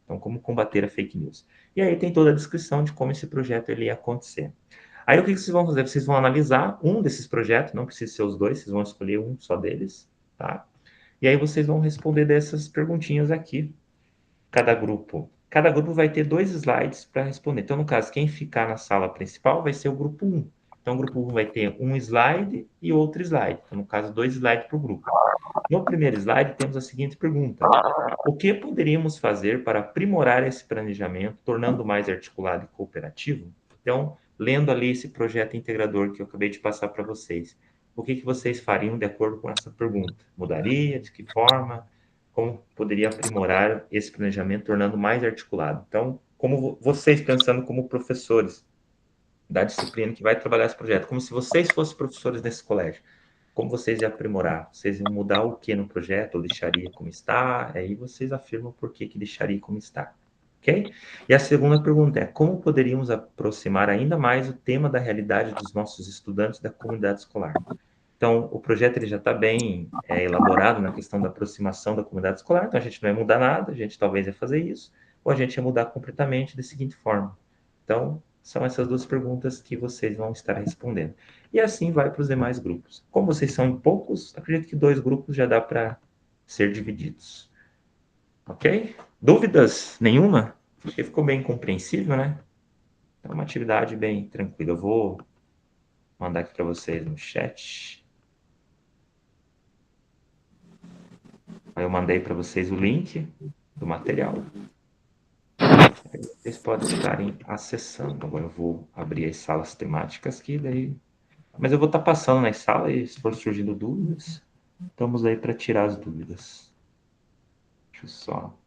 Então, como combater a fake news. E aí tem toda a descrição de como esse projeto ele ia acontecer. Aí o que vocês vão fazer? Vocês vão analisar um desses projetos, não precisa ser os dois, vocês vão escolher um só deles, tá? E aí vocês vão responder dessas perguntinhas aqui. Cada grupo vai ter 2 slides para responder. Então, no caso, quem ficar na sala principal vai ser o grupo 1. Então, o grupo 1 vai ter um slide e outro slide. Então, no caso, 2 slides por grupo. No primeiro slide, temos a seguinte pergunta: o que poderíamos fazer para aprimorar esse planejamento, tornando mais articulado e cooperativo? Então, lendo ali esse projeto integrador que eu acabei de passar para vocês, o que vocês fariam de acordo com essa pergunta? Mudaria? De que forma? Como poderia aprimorar esse planejamento, tornando mais articulado? Então, como vocês, pensando como professores da disciplina que vai trabalhar esse projeto, como se vocês fossem professores desse colégio, como vocês iam aprimorar? Vocês iam mudar o que no projeto, ou deixaria como está? Aí vocês afirmam por que deixaria como está. Ok? E a segunda pergunta é: como poderíamos aproximar ainda mais o tema da realidade dos nossos estudantes da comunidade escolar? Então, o projeto ele já está bem elaborado na questão da aproximação da comunidade escolar, então a gente não ia mudar nada, a gente talvez ia fazer isso, ou a gente ia mudar completamente da seguinte forma. Então, são essas 2 perguntas que vocês vão estar respondendo. E assim vai para os demais grupos. Como vocês são em poucos, acredito que 2 grupos já dá para ser divididos. Ok? Dúvidas? Nenhuma? Acho que ficou bem compreensível, né? É uma atividade bem tranquila. Eu vou mandar aqui para vocês no chat. Aí eu mandei para vocês o link do material. Vocês podem estarem acessando. Agora eu vou abrir as salas temáticas aqui, daí... Mas eu vou estar passando nas salas e se for surgindo dúvidas, estamos aí para tirar as dúvidas. Deixa eu só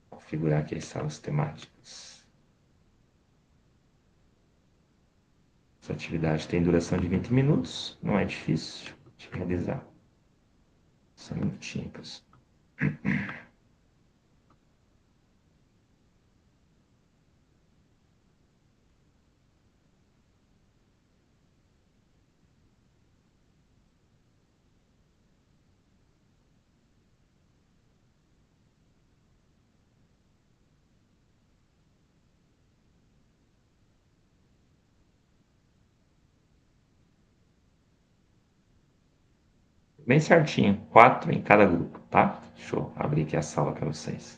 configurar aqui as salas temáticas. Essa atividade tem duração de 20 minutos, não é difícil de realizar. Só um minutinho, pessoal. Bem certinho, 4 em cada grupo, tá? Deixa eu abrir aqui a sala para vocês.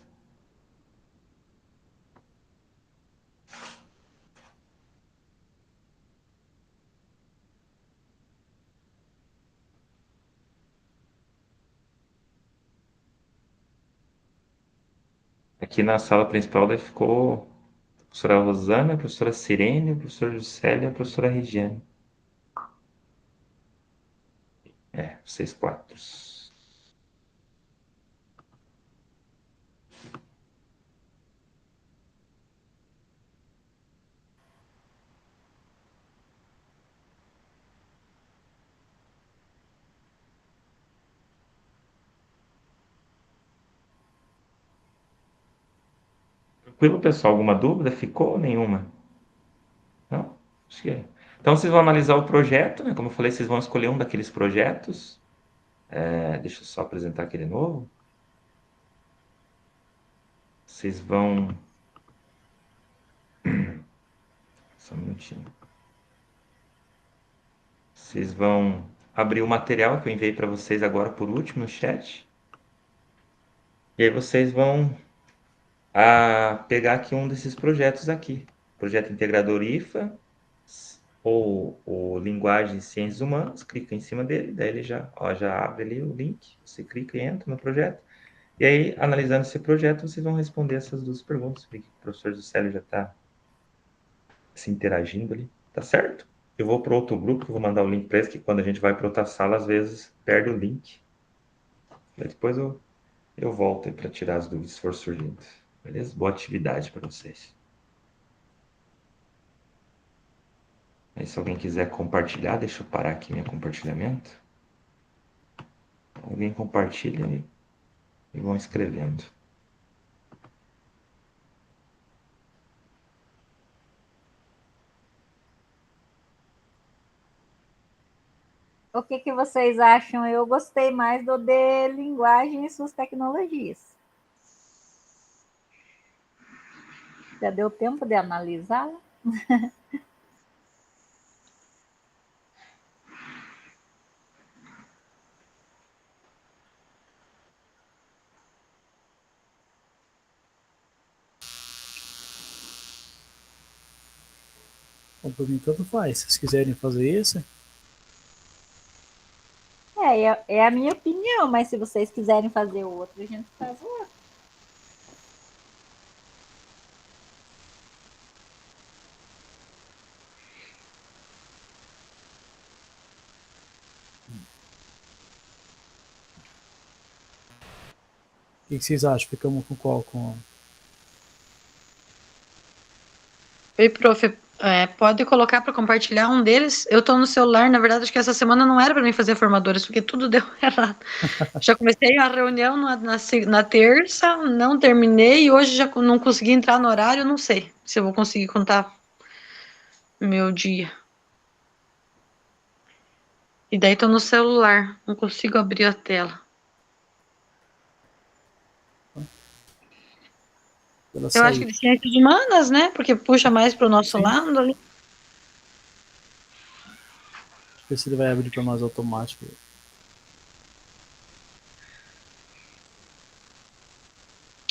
Aqui na sala principal daí ficou a professora Rosana, a professora Sirene, a professora Juscelia e a professora Regiane. Vocês 4. Tranquilo, pessoal? Alguma dúvida? Ficou nenhuma? Não? Acho que é. Então, vocês vão analisar o projeto, né? Como eu falei, vocês vão escolher um daqueles projetos. Deixa eu só apresentar aqui de novo. Vocês vão... Só um minutinho. Vocês vão abrir o material que eu enviei para vocês agora por último no chat. E aí vocês vão pegar aqui um desses projetos aqui. Projeto Integrador IFA ou Linguagem e Ciências Humanas. Clica em cima dele, daí ele já abre ali o link. Você clica e entra no projeto. E aí, analisando esse projeto, vocês vão responder essas 2 perguntas. O professor Juscelio já está se interagindo ali. Tá certo? Eu vou para outro grupo, que eu vou mandar o link para eles, que quando a gente vai para outra sala, às vezes perde o link. Aí depois eu volto para tirar as dúvidas se for surgindo. Beleza? Boa atividade para vocês. Aí, se alguém quiser compartilhar, deixa eu parar aqui meu compartilhamento. Alguém compartilha e vão escrevendo. O que vocês acham? Eu gostei mais do de linguagem e suas tecnologias. Já deu tempo de analisar? Bom, para mim tanto faz. Se vocês quiserem fazer isso. É a minha opinião, mas se vocês quiserem fazer o outro, a gente faz o outro. O que vocês acham? Ficamos com qual? Oi, prof. Pode colocar para compartilhar um deles. Eu estou no celular, na verdade, acho que essa semana não era para mim fazer formadoras, porque tudo deu errado. Já comecei a reunião na terça, não terminei, e hoje já não consegui entrar no horário, não sei se eu vou conseguir contar meu dia. E daí estou no celular, não consigo abrir a tela. Eu acho que de ciências humanas, né? Porque puxa mais para o nosso lado ali. Deixa eu ver se ele vai abrir para nós automático.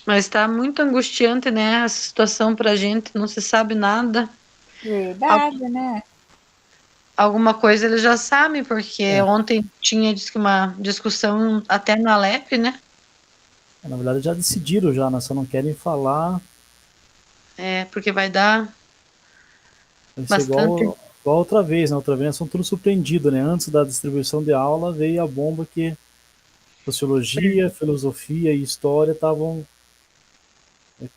Mas está muito angustiante, né? A situação para a gente, não se sabe nada. Verdade, né? Alguma coisa eles já sabem, porque ontem diz que uma discussão até na LEP, né? Na verdade já decidiram já, né? Só não querem falar porque vai dar vai ser igual outra vez, né? Outra vez nós somos tudo surpreendidos, né? Antes da distribuição de aula veio a bomba que sociologia, filosofia e história estavam...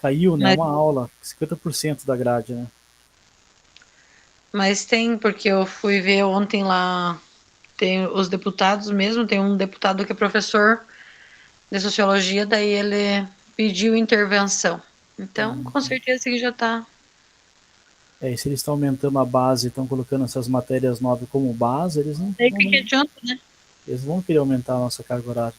caiu, né? Uma aula, 50% da grade, né? Mas tem, porque eu fui ver ontem lá, tem os deputados mesmo, tem um deputado que é professor de sociologia, daí ele pediu intervenção. Então, com certeza que já está... E se eles estão aumentando a base, estão colocando essas matérias 9 como base, eles não... Daí que adianta, né? Eles vão querer aumentar a nossa carga horária.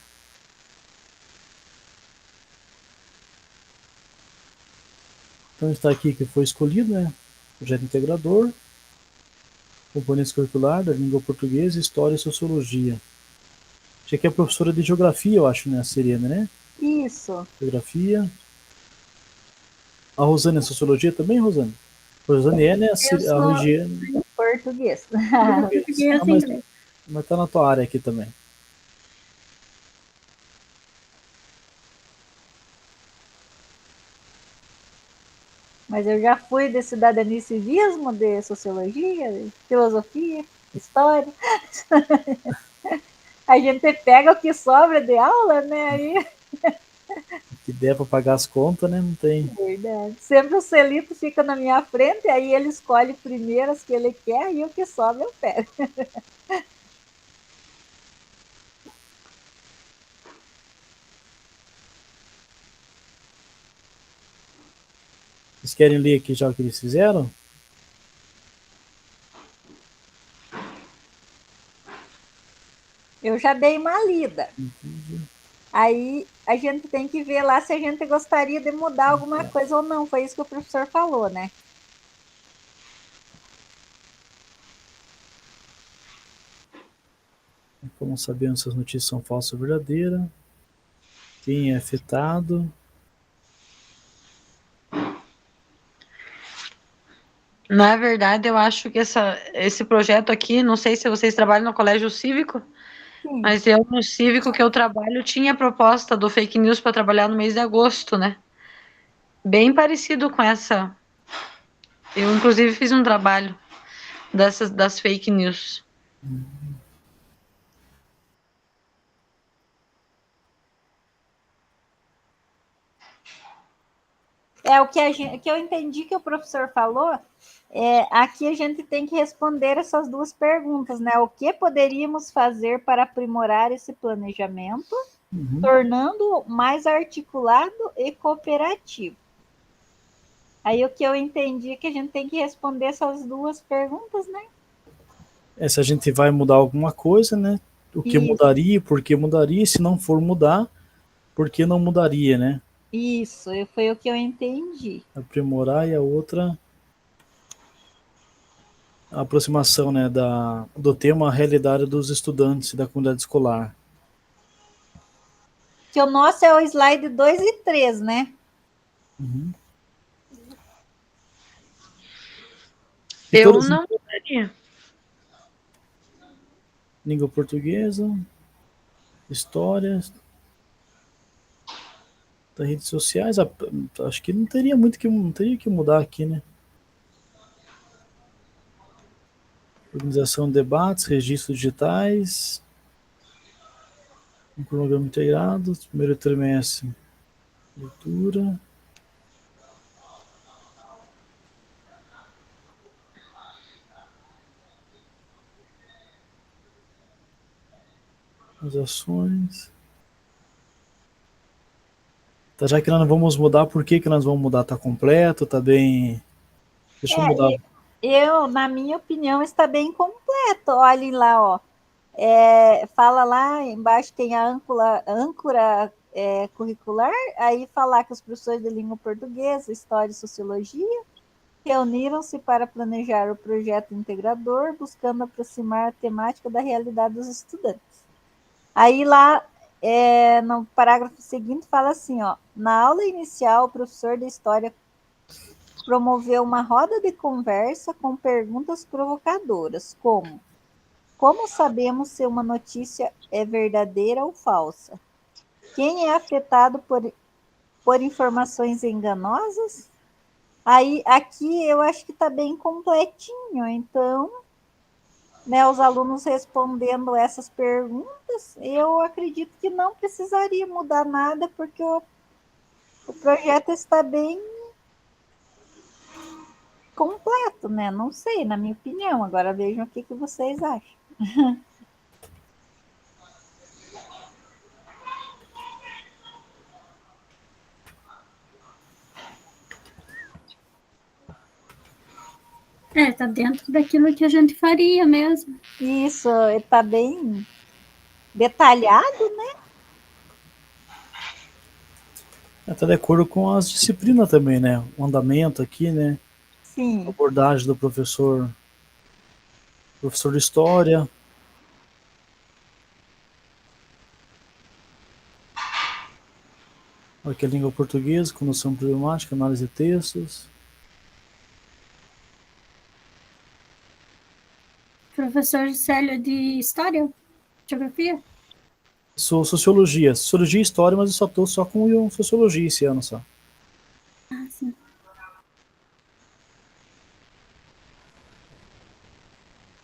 Então está aqui que foi escolhido, né? Projeto integrador, componentes curricular da língua portuguesa, história e sociologia. Tinha que é professora de geografia, eu acho, né? A Serena, né? Isso. Geografia. A Rosane é sociologia também, Rosane? Rosane é, né? A Regiane. Português. Mas tá na tua área aqui também. Mas eu já fui de cidadania e civismo, de sociologia, de filosofia, história. A gente pega o que sobra de aula, né? Aí... que der para pagar as contas, né? Não tem. Verdade. Sempre o Celito fica na minha frente, aí ele escolhe primeiro as que ele quer e o que sobra eu pego. Vocês querem ler aqui já o que eles fizeram? Eu já dei uma lida. Aí a gente tem que ver lá se a gente gostaria de mudar alguma coisa ou não. Foi isso que o professor falou, né? Como sabemos se as notícias são falsas ou verdadeiras? Quem é afetado? Na verdade, eu acho que esse projeto aqui, não sei se vocês trabalham no colégio cívico, Sim. mas eu, no cívico que eu trabalho, tinha a proposta do fake news para trabalhar no mês de agosto, né? Bem parecido com essa. Eu, inclusive, fiz um trabalho das fake news. O que eu entendi que o professor falou, aqui a gente tem que responder essas duas perguntas, né? O que poderíamos fazer para aprimorar esse planejamento, tornando mais articulado e cooperativo? Aí o que eu entendi é que a gente tem que responder essas duas perguntas, né? Se a gente vai mudar alguma coisa, né? O que mudaria, por que mudaria, se não for mudar, por que não mudaria, né? Isso, foi o que eu entendi. Aprimorar e a outra... a aproximação, né, do tema à realidade dos estudantes e da comunidade escolar. Que o nosso é o slide 2 e 3, né? Eu não mudaria. Língua portuguesa, história, das redes sociais, acho que não teria que mudar aqui, né? Organização de debates, registros digitais, um cronograma integrado, primeiro trimestre, leitura. As ações. Tá, já que nós não vamos mudar, por que nós vamos mudar? Tá completo? Tá bem... Deixa eu mudar. Na minha opinião, está bem completo. Olhem lá, ó. Fala lá embaixo, tem a âncora curricular, aí falar que os professores de língua portuguesa, história e sociologia reuniram-se para planejar o projeto integrador, buscando aproximar a temática da realidade dos estudantes. Aí lá, no parágrafo seguinte, fala assim, ó, na aula inicial, o professor de história promoveu uma roda de conversa com perguntas provocadoras, como sabemos se uma notícia é verdadeira ou falsa? Quem é afetado por informações enganosas? Aí, aqui eu acho que está bem completinho, então, né, os alunos respondendo essas perguntas, eu acredito que não precisaria mudar nada, porque o projeto está bem completo, né? Não sei, na minha opinião. Agora vejam o que vocês acham. Tá dentro daquilo que a gente faria mesmo. Isso, está bem detalhado, né? Está de acordo com as disciplinas também, né? O andamento aqui, né? Sim. A abordagem do professor de história. Aqui a língua portuguesa, com noção problemática, análise de textos. Professor Célio de História? Geografia? Sou Sociologia e História, mas eu só estou só com Sociologia esse ano só. Ah, sim.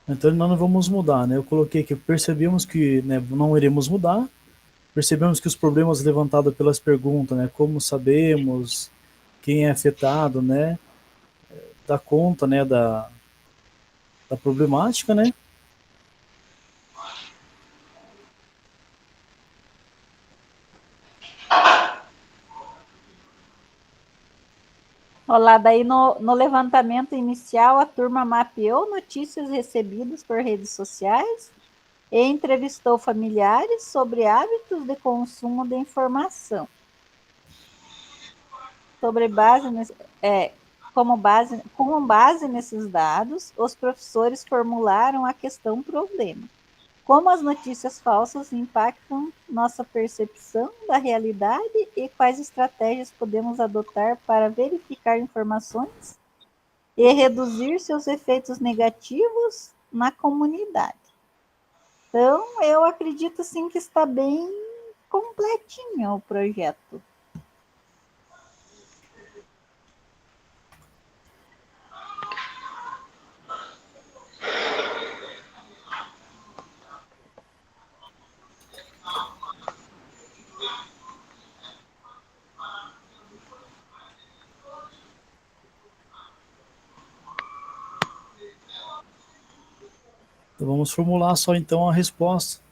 Então nós não vamos mudar, né? Eu coloquei que percebemos que, né, não iremos mudar, percebemos que os problemas levantados pelas perguntas, né, como sabemos, quem é afetado, né, dá conta, né, da problemática, né? Olá, daí no levantamento inicial, a turma mapeou notícias recebidas por redes sociais e entrevistou familiares sobre hábitos de consumo de informação. Com base nesses dados, os professores formularam a questão problema. Como as notícias falsas impactam nossa percepção da realidade e quais estratégias podemos adotar para verificar informações e reduzir seus efeitos negativos na comunidade. Então, eu acredito sim que está bem completinho o projeto. Então vamos formular só então a resposta.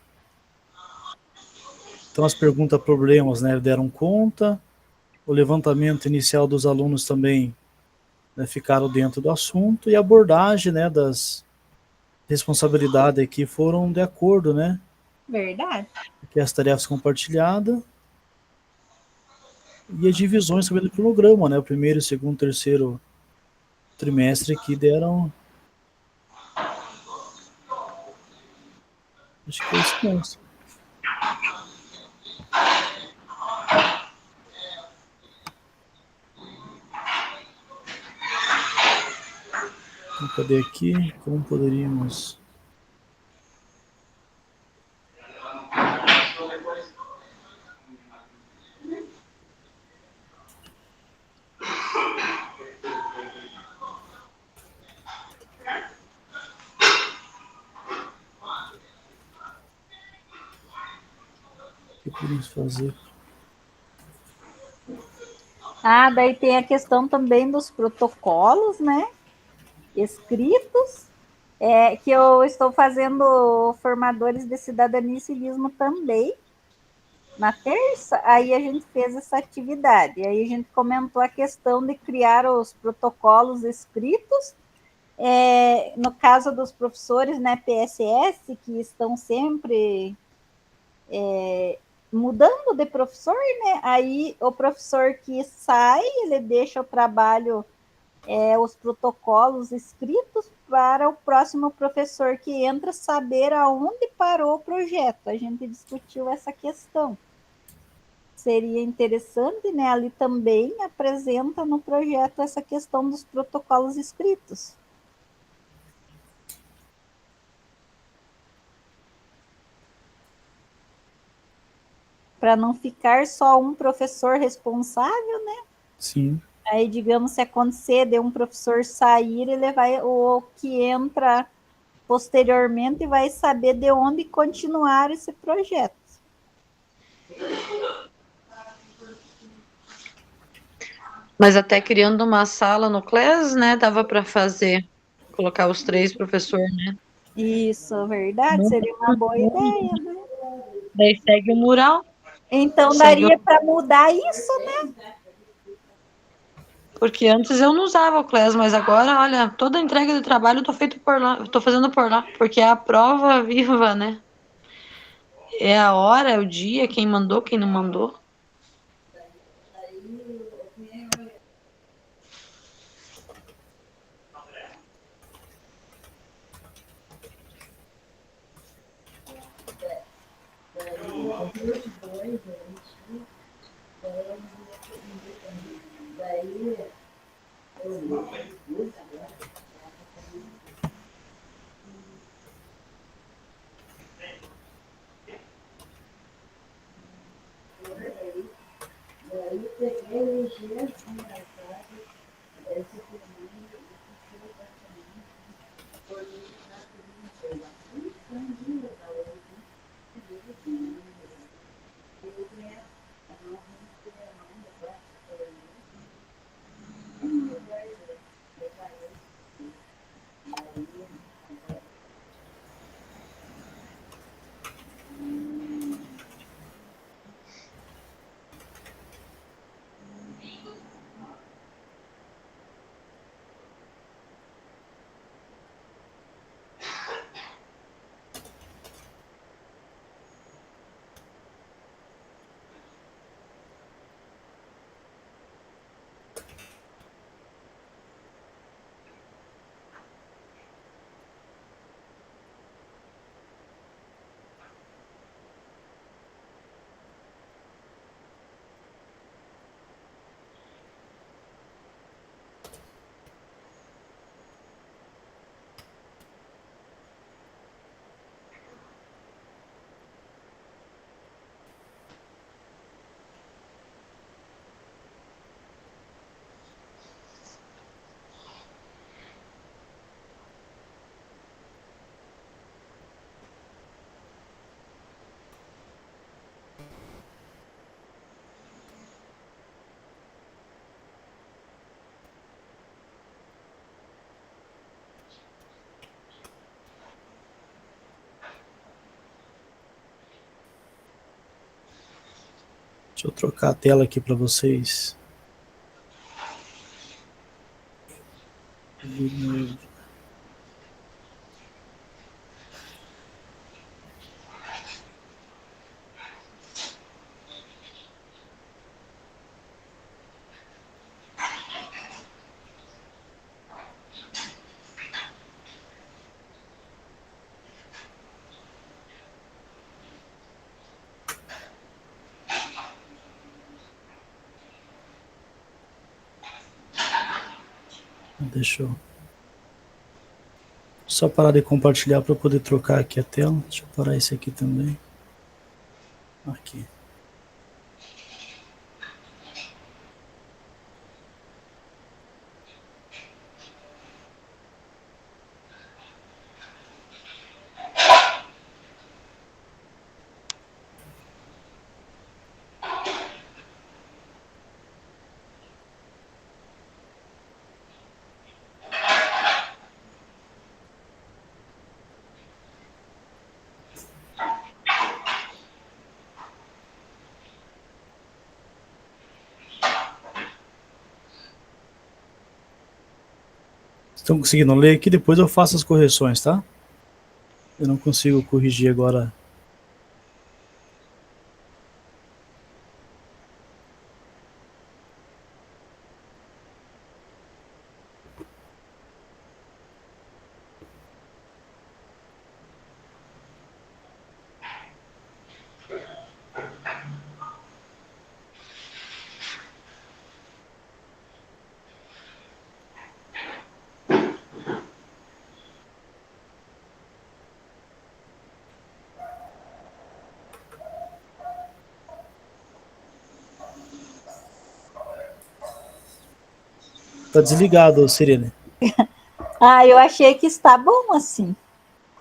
Então as perguntas problemas, né, deram conta, o levantamento inicial dos alunos também, né, ficaram dentro do assunto, e a abordagem, né, das responsabilidades aqui foram de acordo, né? Verdade. Aqui as tarefas compartilhadas e as divisões também do cronograma, né? O primeiro, segundo, terceiro trimestre aqui deram. Acho que é isso mesmo. Então, cadê aqui? Como poderíamos... O que podemos fazer? Daí tem a questão também dos protocolos, né? Escritos, que eu estou fazendo formadores de cidadania e civismo também. Na terça, aí a gente fez essa atividade. Aí a gente comentou a questão de criar os protocolos escritos. No caso dos professores, né, PSS, que estão sempre mudando de professor, né? Aí o professor que sai, ele deixa o trabalho, os protocolos escritos para o próximo professor que entra saber aonde parou o projeto. A gente discutiu essa questão. Seria interessante, né? Ali também apresenta no projeto essa questão dos protocolos escritos. Para não ficar só um professor responsável, né? Sim. Aí, digamos, se acontecer de um professor sair, ele vai, o que entra posteriormente vai saber de onde continuar esse projeto. Mas até criando uma sala no CLES, né, dava para fazer, colocar os 3 professores, né? Isso, verdade, seria uma boa ideia, né? Daí segue o mural. Então daria para mudar isso, né? Porque antes eu não usava o CLES, mas agora, olha, toda a entrega de trabalho eu tô feito por lá, eu tô fazendo por lá, porque é a prova viva, né? É a hora, é o dia, quem mandou, quem não mandou. Deixa eu trocar a tela aqui para vocês. Deixa eu só parar de compartilhar para poder trocar aqui a tela. Deixa eu parar esse aqui também. Aqui. Estão conseguindo ler aqui? Depois eu faço as correções, tá? Eu não consigo corrigir agora. Tá desligado, Sirene. Eu achei que está bom assim.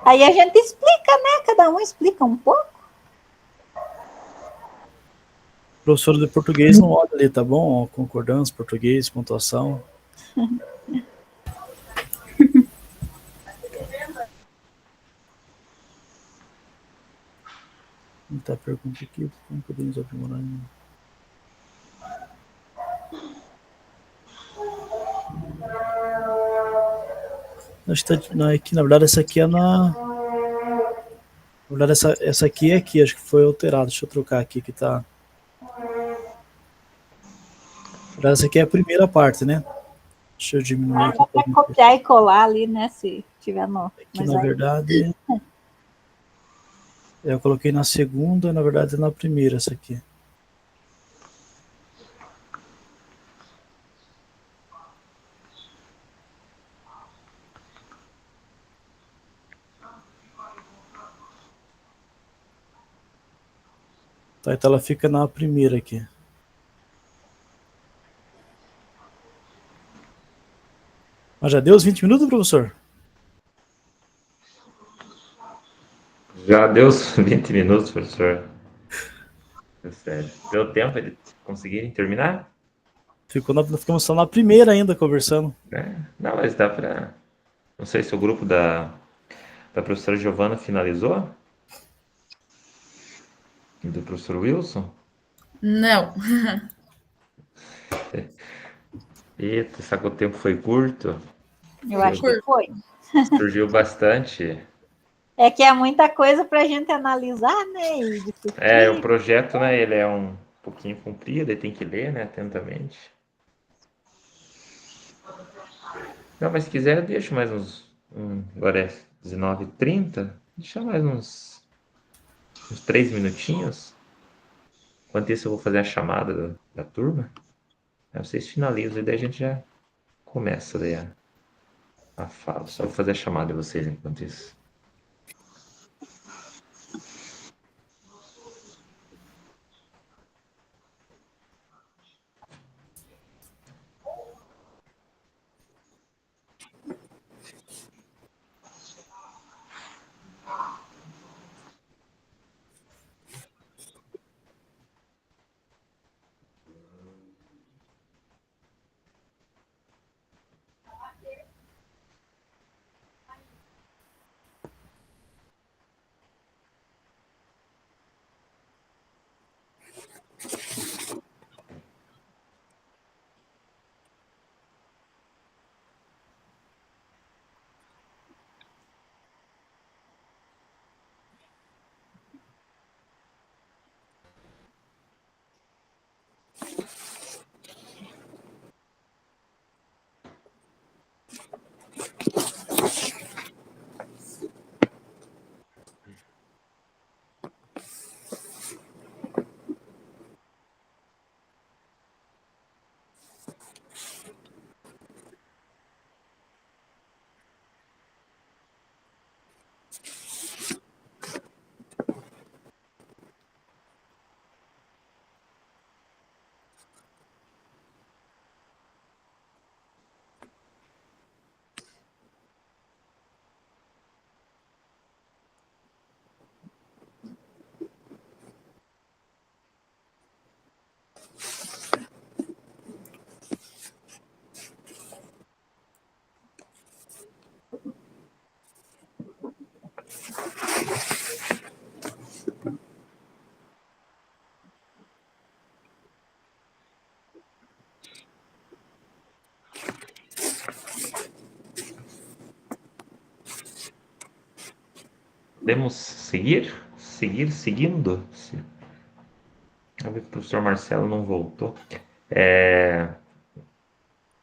Aí a gente explica, né? Cada um explica um pouco. Professor de português não olha ali, tá bom? Concordância, português, pontuação. Muita pergunta aqui, como podemos aprimorar? Acho que aqui, na verdade, essa aqui é na verdade, essa aqui é aqui, acho que foi alterado. Deixa eu trocar aqui que tá. Na verdade, essa aqui é a primeira parte, né? Deixa eu diminuir aqui. Dá para copiar e colar ali, né? Se tiver no. Aqui, na verdade, eu coloquei na segunda, na verdade é na primeira essa aqui. Tá, então ela fica na primeira aqui. Mas já deu os 20 minutos, professor? Já deu os 20 minutos, professor. Sério. Deu tempo de conseguirem terminar? Ficamos só na primeira ainda conversando. Não, mas dá para... Não sei se o grupo da professora Giovana finalizou? E do professor Wilson? Não. Eita, será que o tempo foi curto? Eu acho que foi. Surgiu bastante. É que é muita coisa para a gente analisar, né? E discutir. O projeto, né, ele é um pouquinho comprido, ele tem que ler, né, atentamente. Não, mas se quiser, eu deixo mais agora é 19h30, deixa mais uns 3 minutinhos. Enquanto isso, eu vou fazer a chamada da turma. Aí vocês finalizam e daí a gente já começa daí a fala. Só vou fazer a chamada de vocês enquanto isso. Podemos seguindo? Vamos ver que o professor Marcelo não voltou.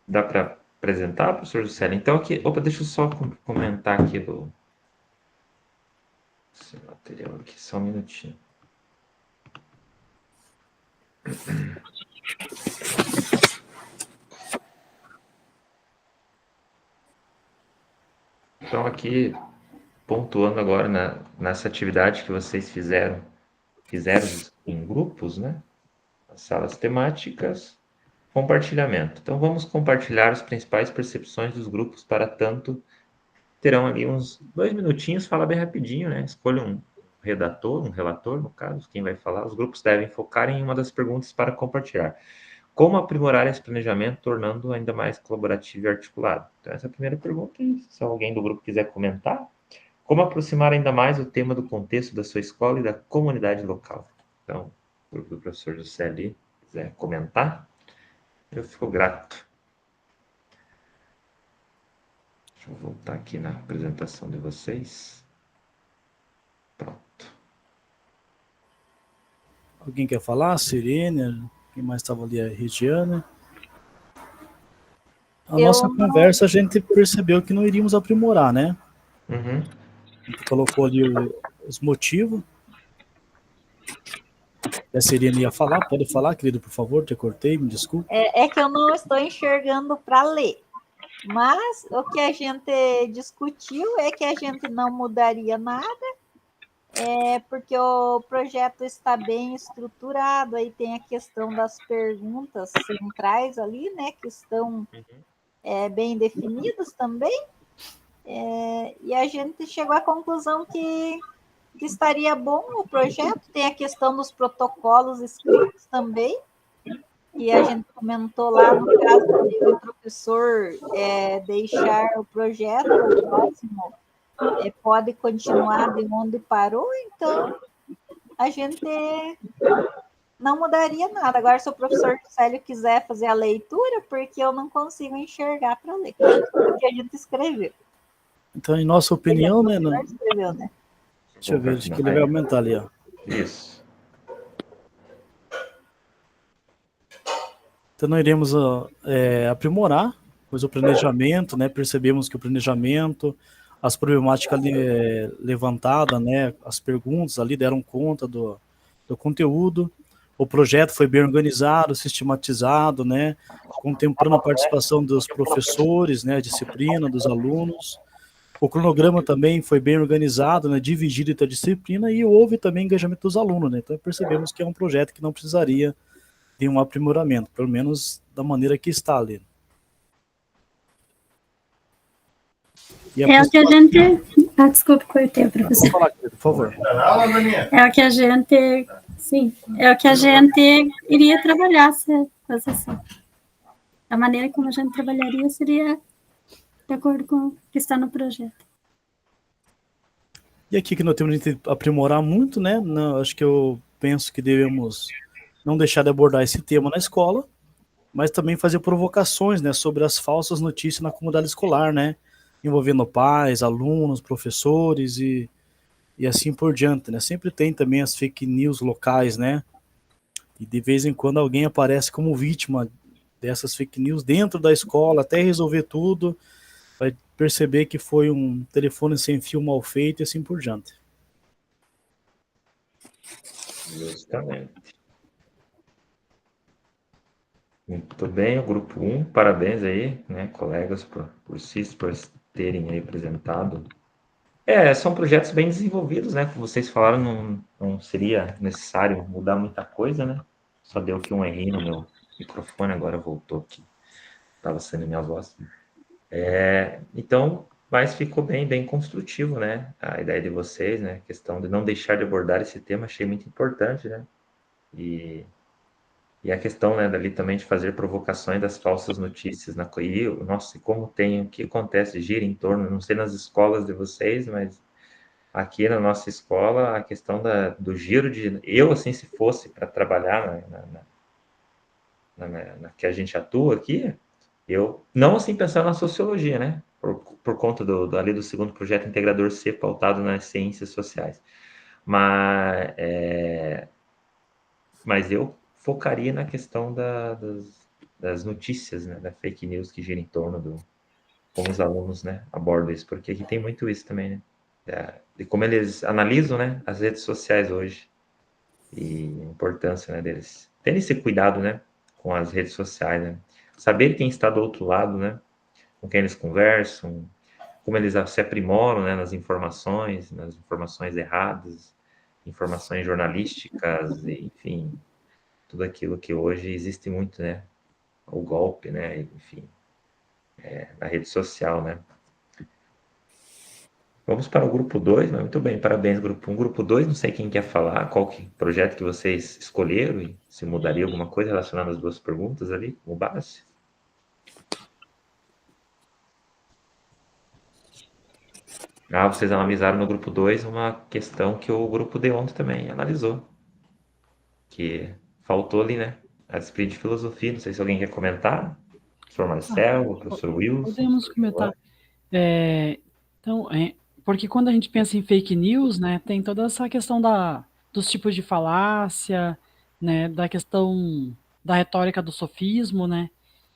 Dá para apresentar, professor Juscelio? Então, aqui, deixa eu só comentar aqui esse material aqui, só um minutinho. Então, aqui, pontuando agora nessa atividade que vocês fizeram em grupos, né? As salas temáticas. Compartilhamento. Então, vamos compartilhar as principais percepções dos grupos, para tanto, terão ali uns 2 minutinhos, fala bem rapidinho, né? Escolha um redator, um relator, no caso, quem vai falar. Os grupos devem focar em uma das perguntas para compartilhar. Como aprimorar esse planejamento, tornando ainda mais colaborativo e articulado? Então, essa é a primeira pergunta, e se alguém do grupo quiser comentar. Como aproximar ainda mais o tema do contexto da sua escola e da comunidade local? Então, o grupo do professor José ali quiser comentar, eu fico grato. Deixa eu voltar aqui na apresentação de vocês. Pronto. Alguém quer falar? Sirene? Quem mais estava ali? A Regiane. A nossa conversa, a gente percebeu que não iríamos aprimorar, né? Uhum. A gente colocou ali os motivos. A Sirene ia falar. Pode falar, querido, por favor? Te cortei, me desculpe. É que eu não estou enxergando para ler. Mas o que a gente discutiu é que a gente não mudaria nada, porque o projeto está bem estruturado, aí tem a questão das perguntas centrais ali, né, que estão bem definidas também, e a gente chegou à conclusão que estaria bom o projeto. Tem a questão dos protocolos escritos também, e a gente comentou lá, no caso do professor deixar o projeto, o próximo pode continuar de onde parou, então a gente não mudaria nada. Agora, se o professor Célio quiser fazer a leitura, porque eu não consigo enxergar para ler o que a gente escreveu. Então, em nossa opinião, né? Escreveu, né? Deixa eu ver, acho que ele vai aumentar ali, ó. Isso. Então, nós iremos aprimorar, pois o planejamento, né? Percebemos que o planejamento, as problemáticas levantadas, né? As perguntas ali deram conta do conteúdo. O projeto foi bem organizado, sistematizado, né? Contemplando a participação dos professores, né? A disciplina, dos alunos. O cronograma também foi bem organizado, né? Dividido entre a disciplina, e houve também engajamento dos alunos, né? Então percebemos que é um projeto que não precisaria de um aprimoramento, pelo menos da maneira que está ali. É o que a gente... desculpe, cortei, professor. Pode falar, por favor. É o que a gente... Sim, é o que a gente iria trabalhar, se fosse assim. A maneira como a gente trabalharia seria de acordo com o que está no projeto. E aqui que nós temos que aprimorar muito, né? Acho que eu penso que devemos não deixar de abordar esse tema na escola, mas também fazer provocações, né, sobre as falsas notícias na comunidade escolar, né? Envolvendo pais, alunos, professores e assim por diante, né? Sempre tem também as fake news locais, né? E de vez em quando alguém aparece como vítima dessas fake news dentro da escola, até resolver tudo, vai perceber que foi um telefone sem fio mal feito e assim por diante. Justamente. Muito bem, o grupo 1, parabéns aí, né, colegas, por terem aí apresentado. São projetos bem desenvolvidos, né, como vocês falaram, não seria necessário mudar muita coisa, né, só deu aqui um errinho no meu microfone, agora voltou aqui, estava sendo minha voz. Então, mas ficou bem construtivo, né, a ideia de vocês, né, a questão de não deixar de abordar esse tema, achei muito importante, né, e a questão, né, dali também de fazer provocações das falsas notícias, nossa, como o que acontece, gira em torno, não sei nas escolas de vocês, mas aqui na nossa escola, a questão do giro eu, assim, se fosse para trabalhar na que a gente atua aqui, eu, não assim pensando na sociologia, né, por conta ali do segundo projeto integrador ser pautado nas ciências sociais, mas eu focaria na questão das notícias, né, da fake news que gira em torno como os alunos, né, abordam isso, porque aqui tem muito isso também, né, de como eles analisam, né, as redes sociais hoje, e a importância, né, deles terem esse cuidado, né, com as redes sociais, né, saber quem está do outro lado, né, com quem eles conversam, como eles se aprimoram, né, nas informações erradas, informações jornalísticas, enfim, tudo aquilo que hoje existe muito, né, o golpe, né? Enfim, na rede social, né? Vamos para o grupo 2, mas muito bem, parabéns, grupo 1. Grupo 2, não sei quem quer falar, qual projeto que vocês escolheram e se mudaria alguma coisa relacionada às duas perguntas ali, como base. Vocês analisaram no grupo 2 uma questão que o grupo de ontem também analisou, que faltou ali, né? A disciplina de filosofia, não sei se alguém quer comentar. Professor Marcelo, professor Wilson. Podemos comentar. Então, porque quando a gente pensa em fake news, né, tem toda essa questão dos tipos de falácia, né, da questão da retórica do sofismo, né,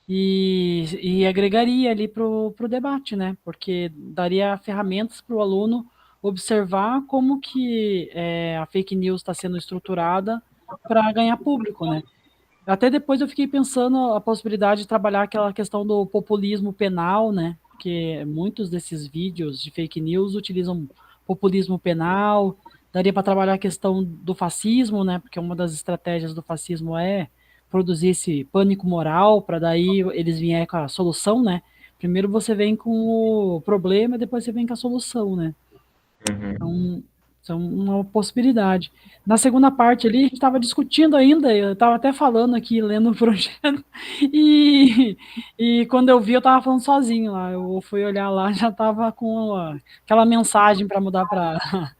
e agregaria ali para o debate, né, porque daria ferramentas para o aluno observar como que a fake news está sendo estruturada para ganhar público, né. Até depois eu fiquei pensando a possibilidade de trabalhar aquela questão do populismo penal, né? Porque muitos desses vídeos de fake news utilizam populismo penal. Daria para trabalhar a questão do fascismo, né? Porque uma das estratégias do fascismo é produzir esse pânico moral, para daí eles vierem com a solução, né? Primeiro você vem com o problema, depois você vem com a solução, né? Então, são uma possibilidade. Na segunda parte ali, a gente estava discutindo ainda, eu estava até falando aqui, lendo o projeto, e quando eu vi, eu estava falando sozinho lá. Eu fui olhar lá, já estava com aquela mensagem para mudar para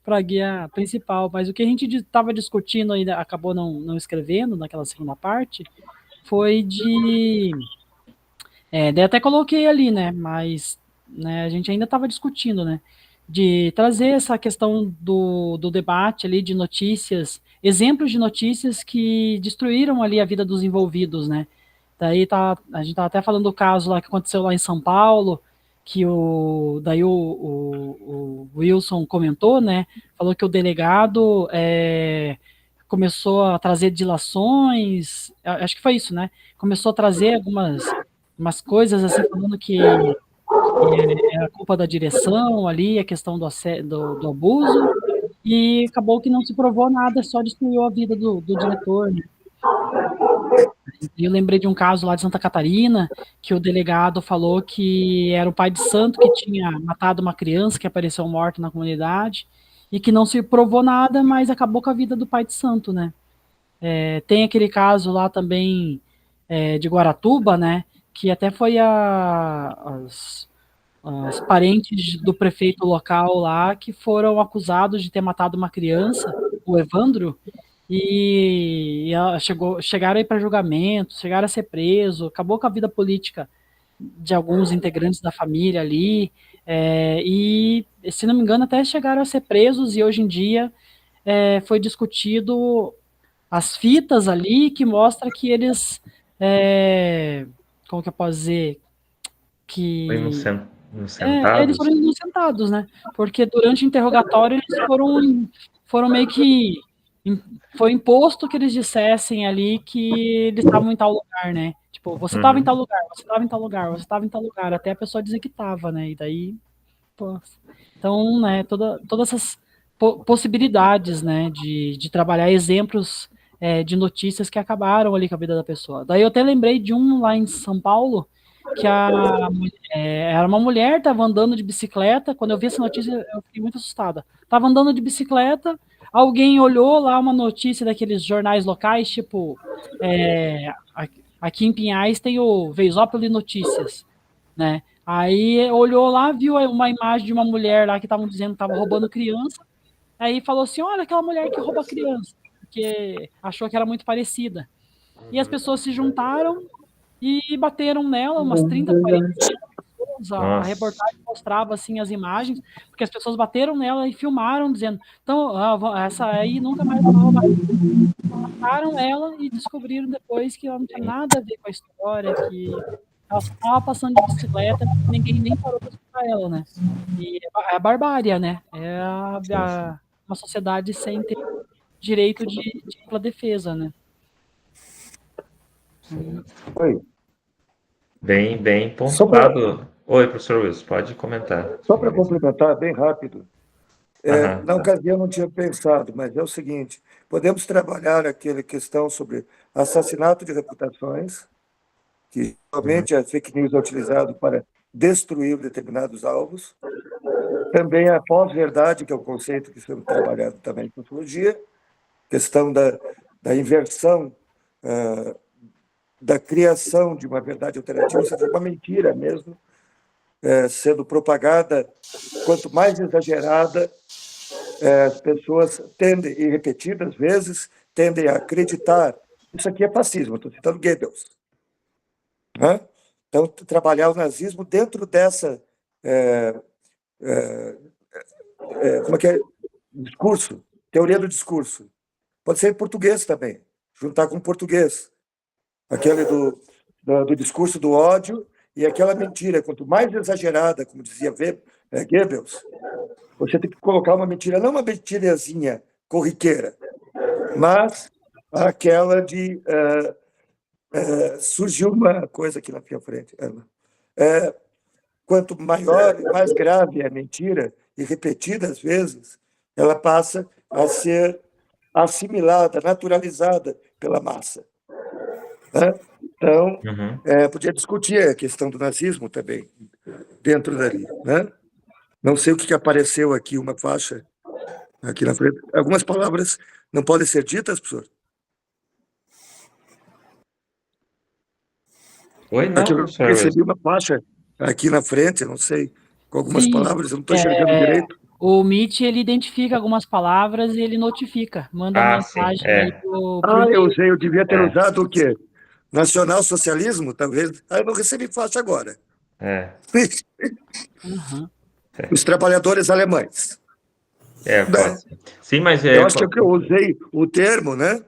a guia principal. Mas o que a gente estava discutindo ainda, acabou não escrevendo naquela segunda parte, foi daí até coloquei ali, né? Mas né, a gente ainda estava discutindo, né? De trazer essa questão do debate ali de notícias, exemplos de notícias que destruíram ali a vida dos envolvidos, né? Daí a gente estava até falando do caso lá que aconteceu lá em São Paulo, que daí o Wilson comentou, né? Falou que o delegado começou a trazer dilações, acho que foi isso, né? Começou a trazer umas coisas assim, falando que era culpa da direção ali, a questão do abuso, e acabou que não se provou nada, só destruiu a vida do diretor, né? E eu lembrei de um caso lá de Santa Catarina, que o delegado falou que era o pai de santo que tinha matado uma criança que apareceu morta na comunidade, e que não se provou nada, mas acabou com a vida do pai de santo, né? Tem aquele caso lá também de Guaratuba, né? Que até foi os parentes do prefeito local lá que foram acusados de ter matado uma criança, o Evandro, e chegaram aí para julgamento, chegaram a ser preso, acabou com a vida política de alguns integrantes da família ali, e, se não me engano, até chegaram a ser presos, e hoje em dia foi discutido as fitas ali que mostra que eles, como que eu posso dizer, que eles foram inocentados, né? Porque durante o interrogatório eles foram meio que foi imposto que eles dissessem ali que eles estavam em tal lugar, né? Tipo, você estava em tal lugar, você estava em tal lugar, você estava em tal lugar, até a pessoa dizer que estava, né? E daí, pô. Então, né, todas essas possibilidades, né, de trabalhar exemplos de notícias que acabaram ali com a vida da pessoa. Daí eu até lembrei de um lá em São Paulo, que era uma mulher, estava andando de bicicleta. Quando eu vi essa notícia, eu fiquei muito assustada. Estava andando de bicicleta, alguém olhou lá uma notícia daqueles jornais locais, tipo, aqui em Pinhais tem o Veisópolis Notícias, né? Aí olhou lá, viu uma imagem de uma mulher lá que estavam dizendo que estava roubando criança. Aí falou assim: olha aquela mulher que rouba criança, porque achou que era muito parecida. E as pessoas se juntaram e bateram nela, umas 30, 40 pessoas. A reportagem mostrava assim as imagens, porque as pessoas bateram nela e filmaram, dizendo: então, essa aí nunca mais vai roubar. Mataram ela e descobriram depois que ela não tinha nada a ver com a história, que ela só estava passando de bicicleta, ninguém nem parou para escutar ela, né? E é a barbárie, né? Uma sociedade sem ter direito de ampla defesa, né? Oi. Bem pontuado. Oi, professor Wilson, pode comentar. Só para complementar, bem rápido. Na ocasião não tinha pensado, mas é o seguinte, podemos trabalhar aquela questão sobre assassinato de reputações, que realmente a fake news é utilizado para destruir determinados alvos. Também a pós-verdade, que é o conceito que estamos trabalhando também em sociologia, questão da inversão, da criação de uma verdade alternativa, ou seja, uma mentira mesmo, sendo propagada, quanto mais exagerada, as pessoas tendem, e repetidas vezes, tendem a acreditar. Isso aqui é fascismo, estou citando Goebbels. Né? Então, trabalhar o nazismo dentro dessa... como é que é? Discurso, teoria do discurso. Pode ser em português também, juntar com português. Aquele do discurso do ódio e aquela mentira, quanto mais exagerada, como dizia Goebbels, você tem que colocar uma mentira, não uma mentirazinha corriqueira, mas aquela de... surgiu uma coisa aqui na minha frente. Quanto maior e mais grave é a mentira, e repetida às vezes, ela passa a ser assimilada, naturalizada pela massa. Né? Então, podia discutir a questão do nazismo também, dentro dali. Né? Não sei o que apareceu aqui, uma faixa aqui na frente. Algumas palavras não podem ser ditas, professor? Oi, não, eu professor. recebi uma faixa aqui na frente, não sei, com algumas palavras, eu não estou enxergando direito. O Meet, ele identifica algumas palavras e ele notifica, manda uma mensagem aí pro eu devia ter usado o quê? Nacional-socialismo, talvez. Eu não recebi faixa agora. Os trabalhadores alemães. Pode ser. Sim, mas... eu acho que eu usei o termo, né?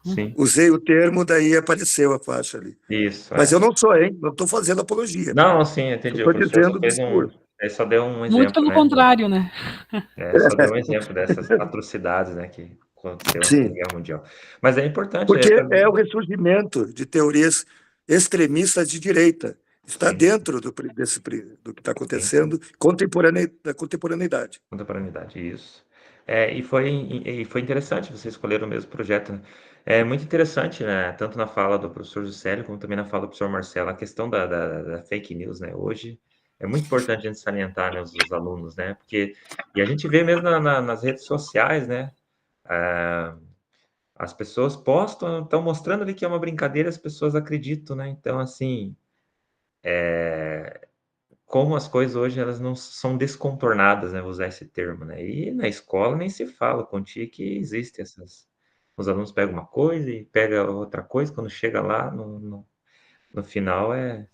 Sim. Usei o termo, daí apareceu a faixa ali. Isso. Mas eu não sou, hein? Não estou fazendo apologia. Não, sim, entendi. Estou dizendo discurso. Só deu um exemplo. Muito pelo contrário, né? Só deu um exemplo dessas atrocidades, né, que aconteceu na Segunda Guerra Mundial. Mas é importante... Porque é o ressurgimento de teorias extremistas de direita. Está dentro do que está acontecendo, da contemporaneidade. Contemporaneidade, isso. E foi interessante vocês escolheram o mesmo projeto. Né? É muito interessante, né? Tanto na fala do professor Juscelio, como também na fala do professor Marcelo, a questão da fake news, né? Hoje é muito importante a gente salientar, né, os alunos, né? E a gente vê mesmo nas redes sociais, né? As pessoas postam, estão mostrando ali que é uma brincadeira, as pessoas acreditam, né? Então, assim, como as coisas hoje, elas não são descontornadas, né? Vou usar esse termo, né? E na escola nem se fala, contigo que existe essas... Os alunos pegam uma coisa e pegam outra coisa, quando chega lá, no final é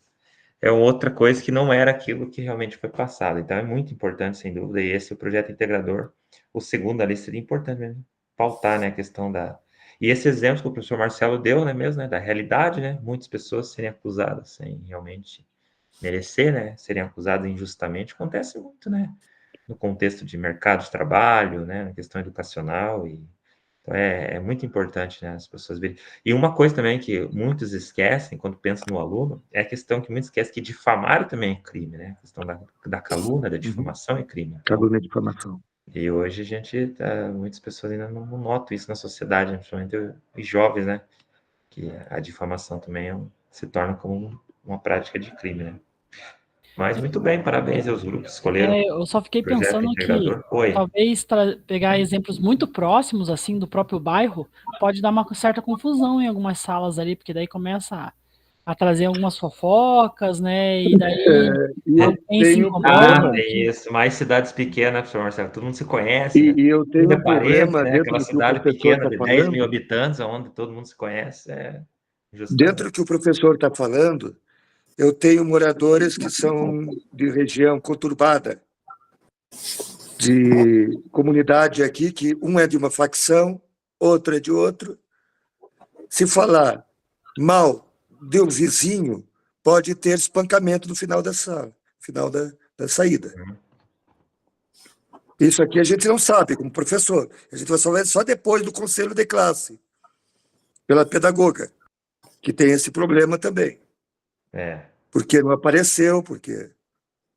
outra coisa que não era aquilo que realmente foi passado. Então, é muito importante, sem dúvida, e esse é o projeto integrador. O segundo ali seria importante mesmo, pautar, né, a questão da... E esse exemplo que o professor Marcelo deu, né, mesmo, né, da realidade, né, muitas pessoas serem acusadas sem realmente merecer, né, serem acusadas injustamente, acontece muito, né, no contexto de mercado de trabalho, né, na questão educacional, então é muito importante, né, as pessoas verem. E uma coisa também que muitos esquecem quando pensam no aluno, é a questão que muitos esquecem que difamar também é crime, né, a questão da calúnia, da difamação é crime. Calúnia e difamação. E hoje a gente, muitas pessoas ainda não notam isso na sociedade, principalmente os jovens, né, que a difamação também se torna como uma prática de crime, né. Mas muito bem, parabéns aos grupos que escolheram. Eu só fiquei pensando que talvez pegar exemplos muito próximos, assim, do próprio bairro, pode dar uma certa confusão em algumas salas ali, porque daí começa a trazer algumas fofocas, né, e daí alguém se incomoda. Tem isso, mais cidades pequenas, professor Marcelo, todo mundo se conhece, né? E eu tenho um problema né? dentro Aquela do que o cidade professor pequena está de falando. 10 mil habitantes, onde todo mundo se conhece, Dentro do que o professor está falando, eu tenho moradores que são de região conturbada, de comunidade aqui, que um é de uma facção, outro é de outro. Se falar mal de um vizinho, pode ter espancamento no final da sala, final da saída. Isso aqui a gente não sabe, como professor. A gente vai saber só depois do conselho de classe, pela pedagoga, que tem esse problema também. Porque não apareceu, porque...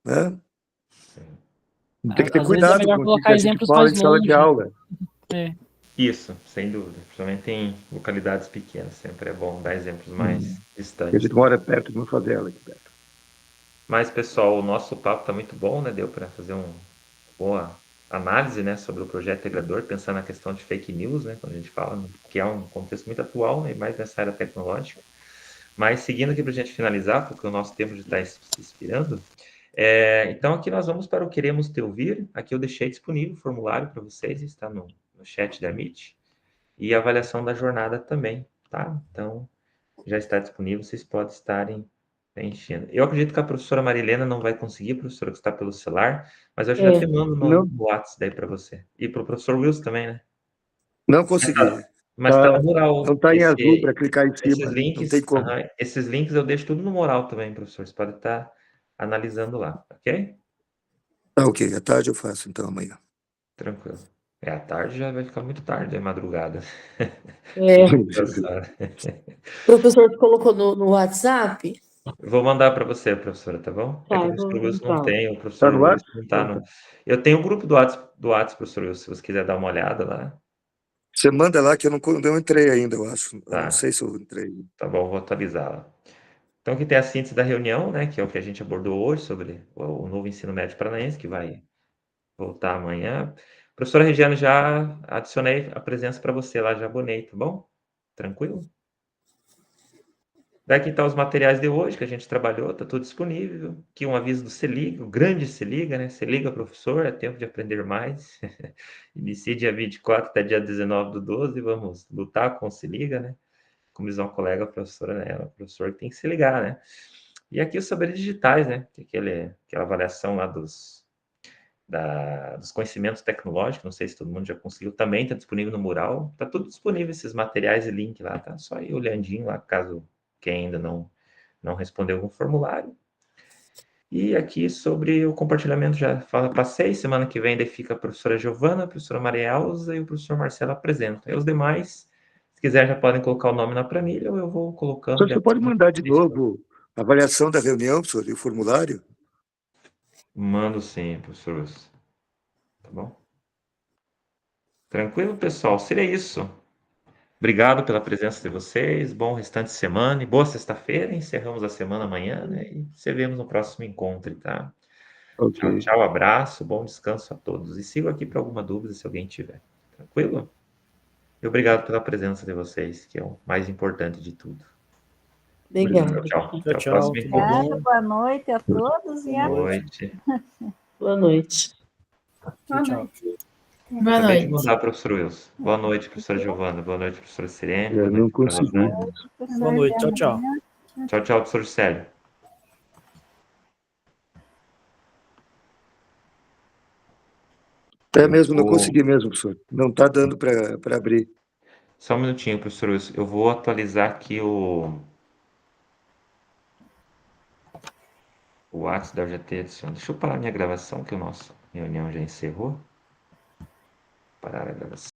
Né? Tem que ter Às vezes é cuidado melhor com o colocar que a gente exemplos fala mais em sala de longe. aula. É. Isso, sem dúvida. Principalmente em localidades pequenas, sempre é bom dar exemplos mais A distantes. gente mora perto de uma favela aqui perto. Mas, pessoal, o nosso papo está muito bom, né? Deu para fazer uma boa análise, né, sobre o projeto integrador, pensando na questão de fake news, né, quando a gente fala, que é um contexto muito atual, né, mais nessa área tecnológica. Mas, seguindo aqui para a gente finalizar, porque o nosso tempo já está se expirando, então aqui nós vamos para o Queremos Te Ouvir. Aqui eu deixei disponível o formulário para vocês, está no chat da Meet, e a avaliação da jornada também, tá? Então, já está disponível, vocês podem estarem preenchendo. Eu acredito que a professora Marilena não vai conseguir, professora, que está pelo celular, mas eu já te mando no WhatsApp daí para você. E para o professor Wilson também, né? Não consegui. Mas tá no mural. Não está em azul para clicar em Esses cima. links, Não tem como. esses links eu deixo tudo no mural também, professor. Você pode estar analisando lá, ok? Tá ok. À tarde eu faço, então, amanhã. Tranquilo. À tarde já vai ficar muito tarde, é madrugada. O professor colocou no WhatsApp? Vou mandar para você, professora, tá bom? Tá, É que o professor Wilson não tem, o Tá professor no ar? Wilson não tá no... Eu tenho o grupo do WhatsApp, professor Wilson, se você quiser dar uma olhada lá. Você manda lá que eu não entrei ainda, eu acho. Eu Tá. não sei se eu entrei. Tá bom, vou atualizar lá. Então, aqui tem a síntese da reunião, né, que é o que a gente abordou hoje sobre o novo ensino médio paranaense, que vai voltar amanhã. Professora Regiane, já adicionei a presença para você lá, já abonei, tá bom? Tranquilo? Daqui estão os materiais de hoje que a gente trabalhou, tá tudo disponível. Aqui um aviso do Se Liga, o grande Se Liga, né? Se Liga, professor, é tempo de aprender mais. Inicie dia 24 até dia 19 do 12, vamos lutar com o Se Liga, né? Como diz uma colega, a professora, né? O professor tem que se ligar, né? E aqui os saberes digitais, né? Que é aquela avaliação lá dos conhecimentos tecnológicos, não sei se todo mundo já conseguiu, também está disponível no mural, está tudo disponível, esses materiais e link lá, tá? Só ir olhandinho lá, caso quem ainda não respondeu algum formulário. E aqui sobre o compartilhamento já passei, semana que vem daí fica a professora Giovana, a professora Maria Elza e o professor Marcelo apresenta. E os demais, se quiser, já podem colocar o nome na planilha ou eu vou colocando. Você pode mandar de novo a avaliação da reunião, professor, e o formulário? Mando sim, professor. Tá bom? Tranquilo, pessoal? Seria isso. Obrigado pela presença de vocês. Bom restante de semana e boa sexta-feira. Encerramos a semana amanhã, né? E se vemos no próximo encontro, tá? Okay. Tchau, tchau, abraço, bom descanso a todos. E sigo aqui para alguma dúvida se alguém tiver. Tranquilo? E obrigado pela presença de vocês, que é o mais importante de tudo. Obrigado. Tchau, Tchau, tchau. Tudo bom? Boa noite a todos e boa noite. Boa noite. Boa Tchau. noite. Boa Acabei de noite. mandar, professor Wilson. Boa noite, professora Giovana. Boa noite, professora Sirene. Eu não consegui. Boa noite. Tchau, tchau. Tchau, tchau, professor Célio. É mesmo, não consegui mesmo, professor. Não está dando para abrir. Só um minutinho, professor Wilson. Eu vou atualizar aqui o WhatsApp da UGT adiciona. Deixa eu parar minha gravação, que a nossa reunião já encerrou. Parar a gravação.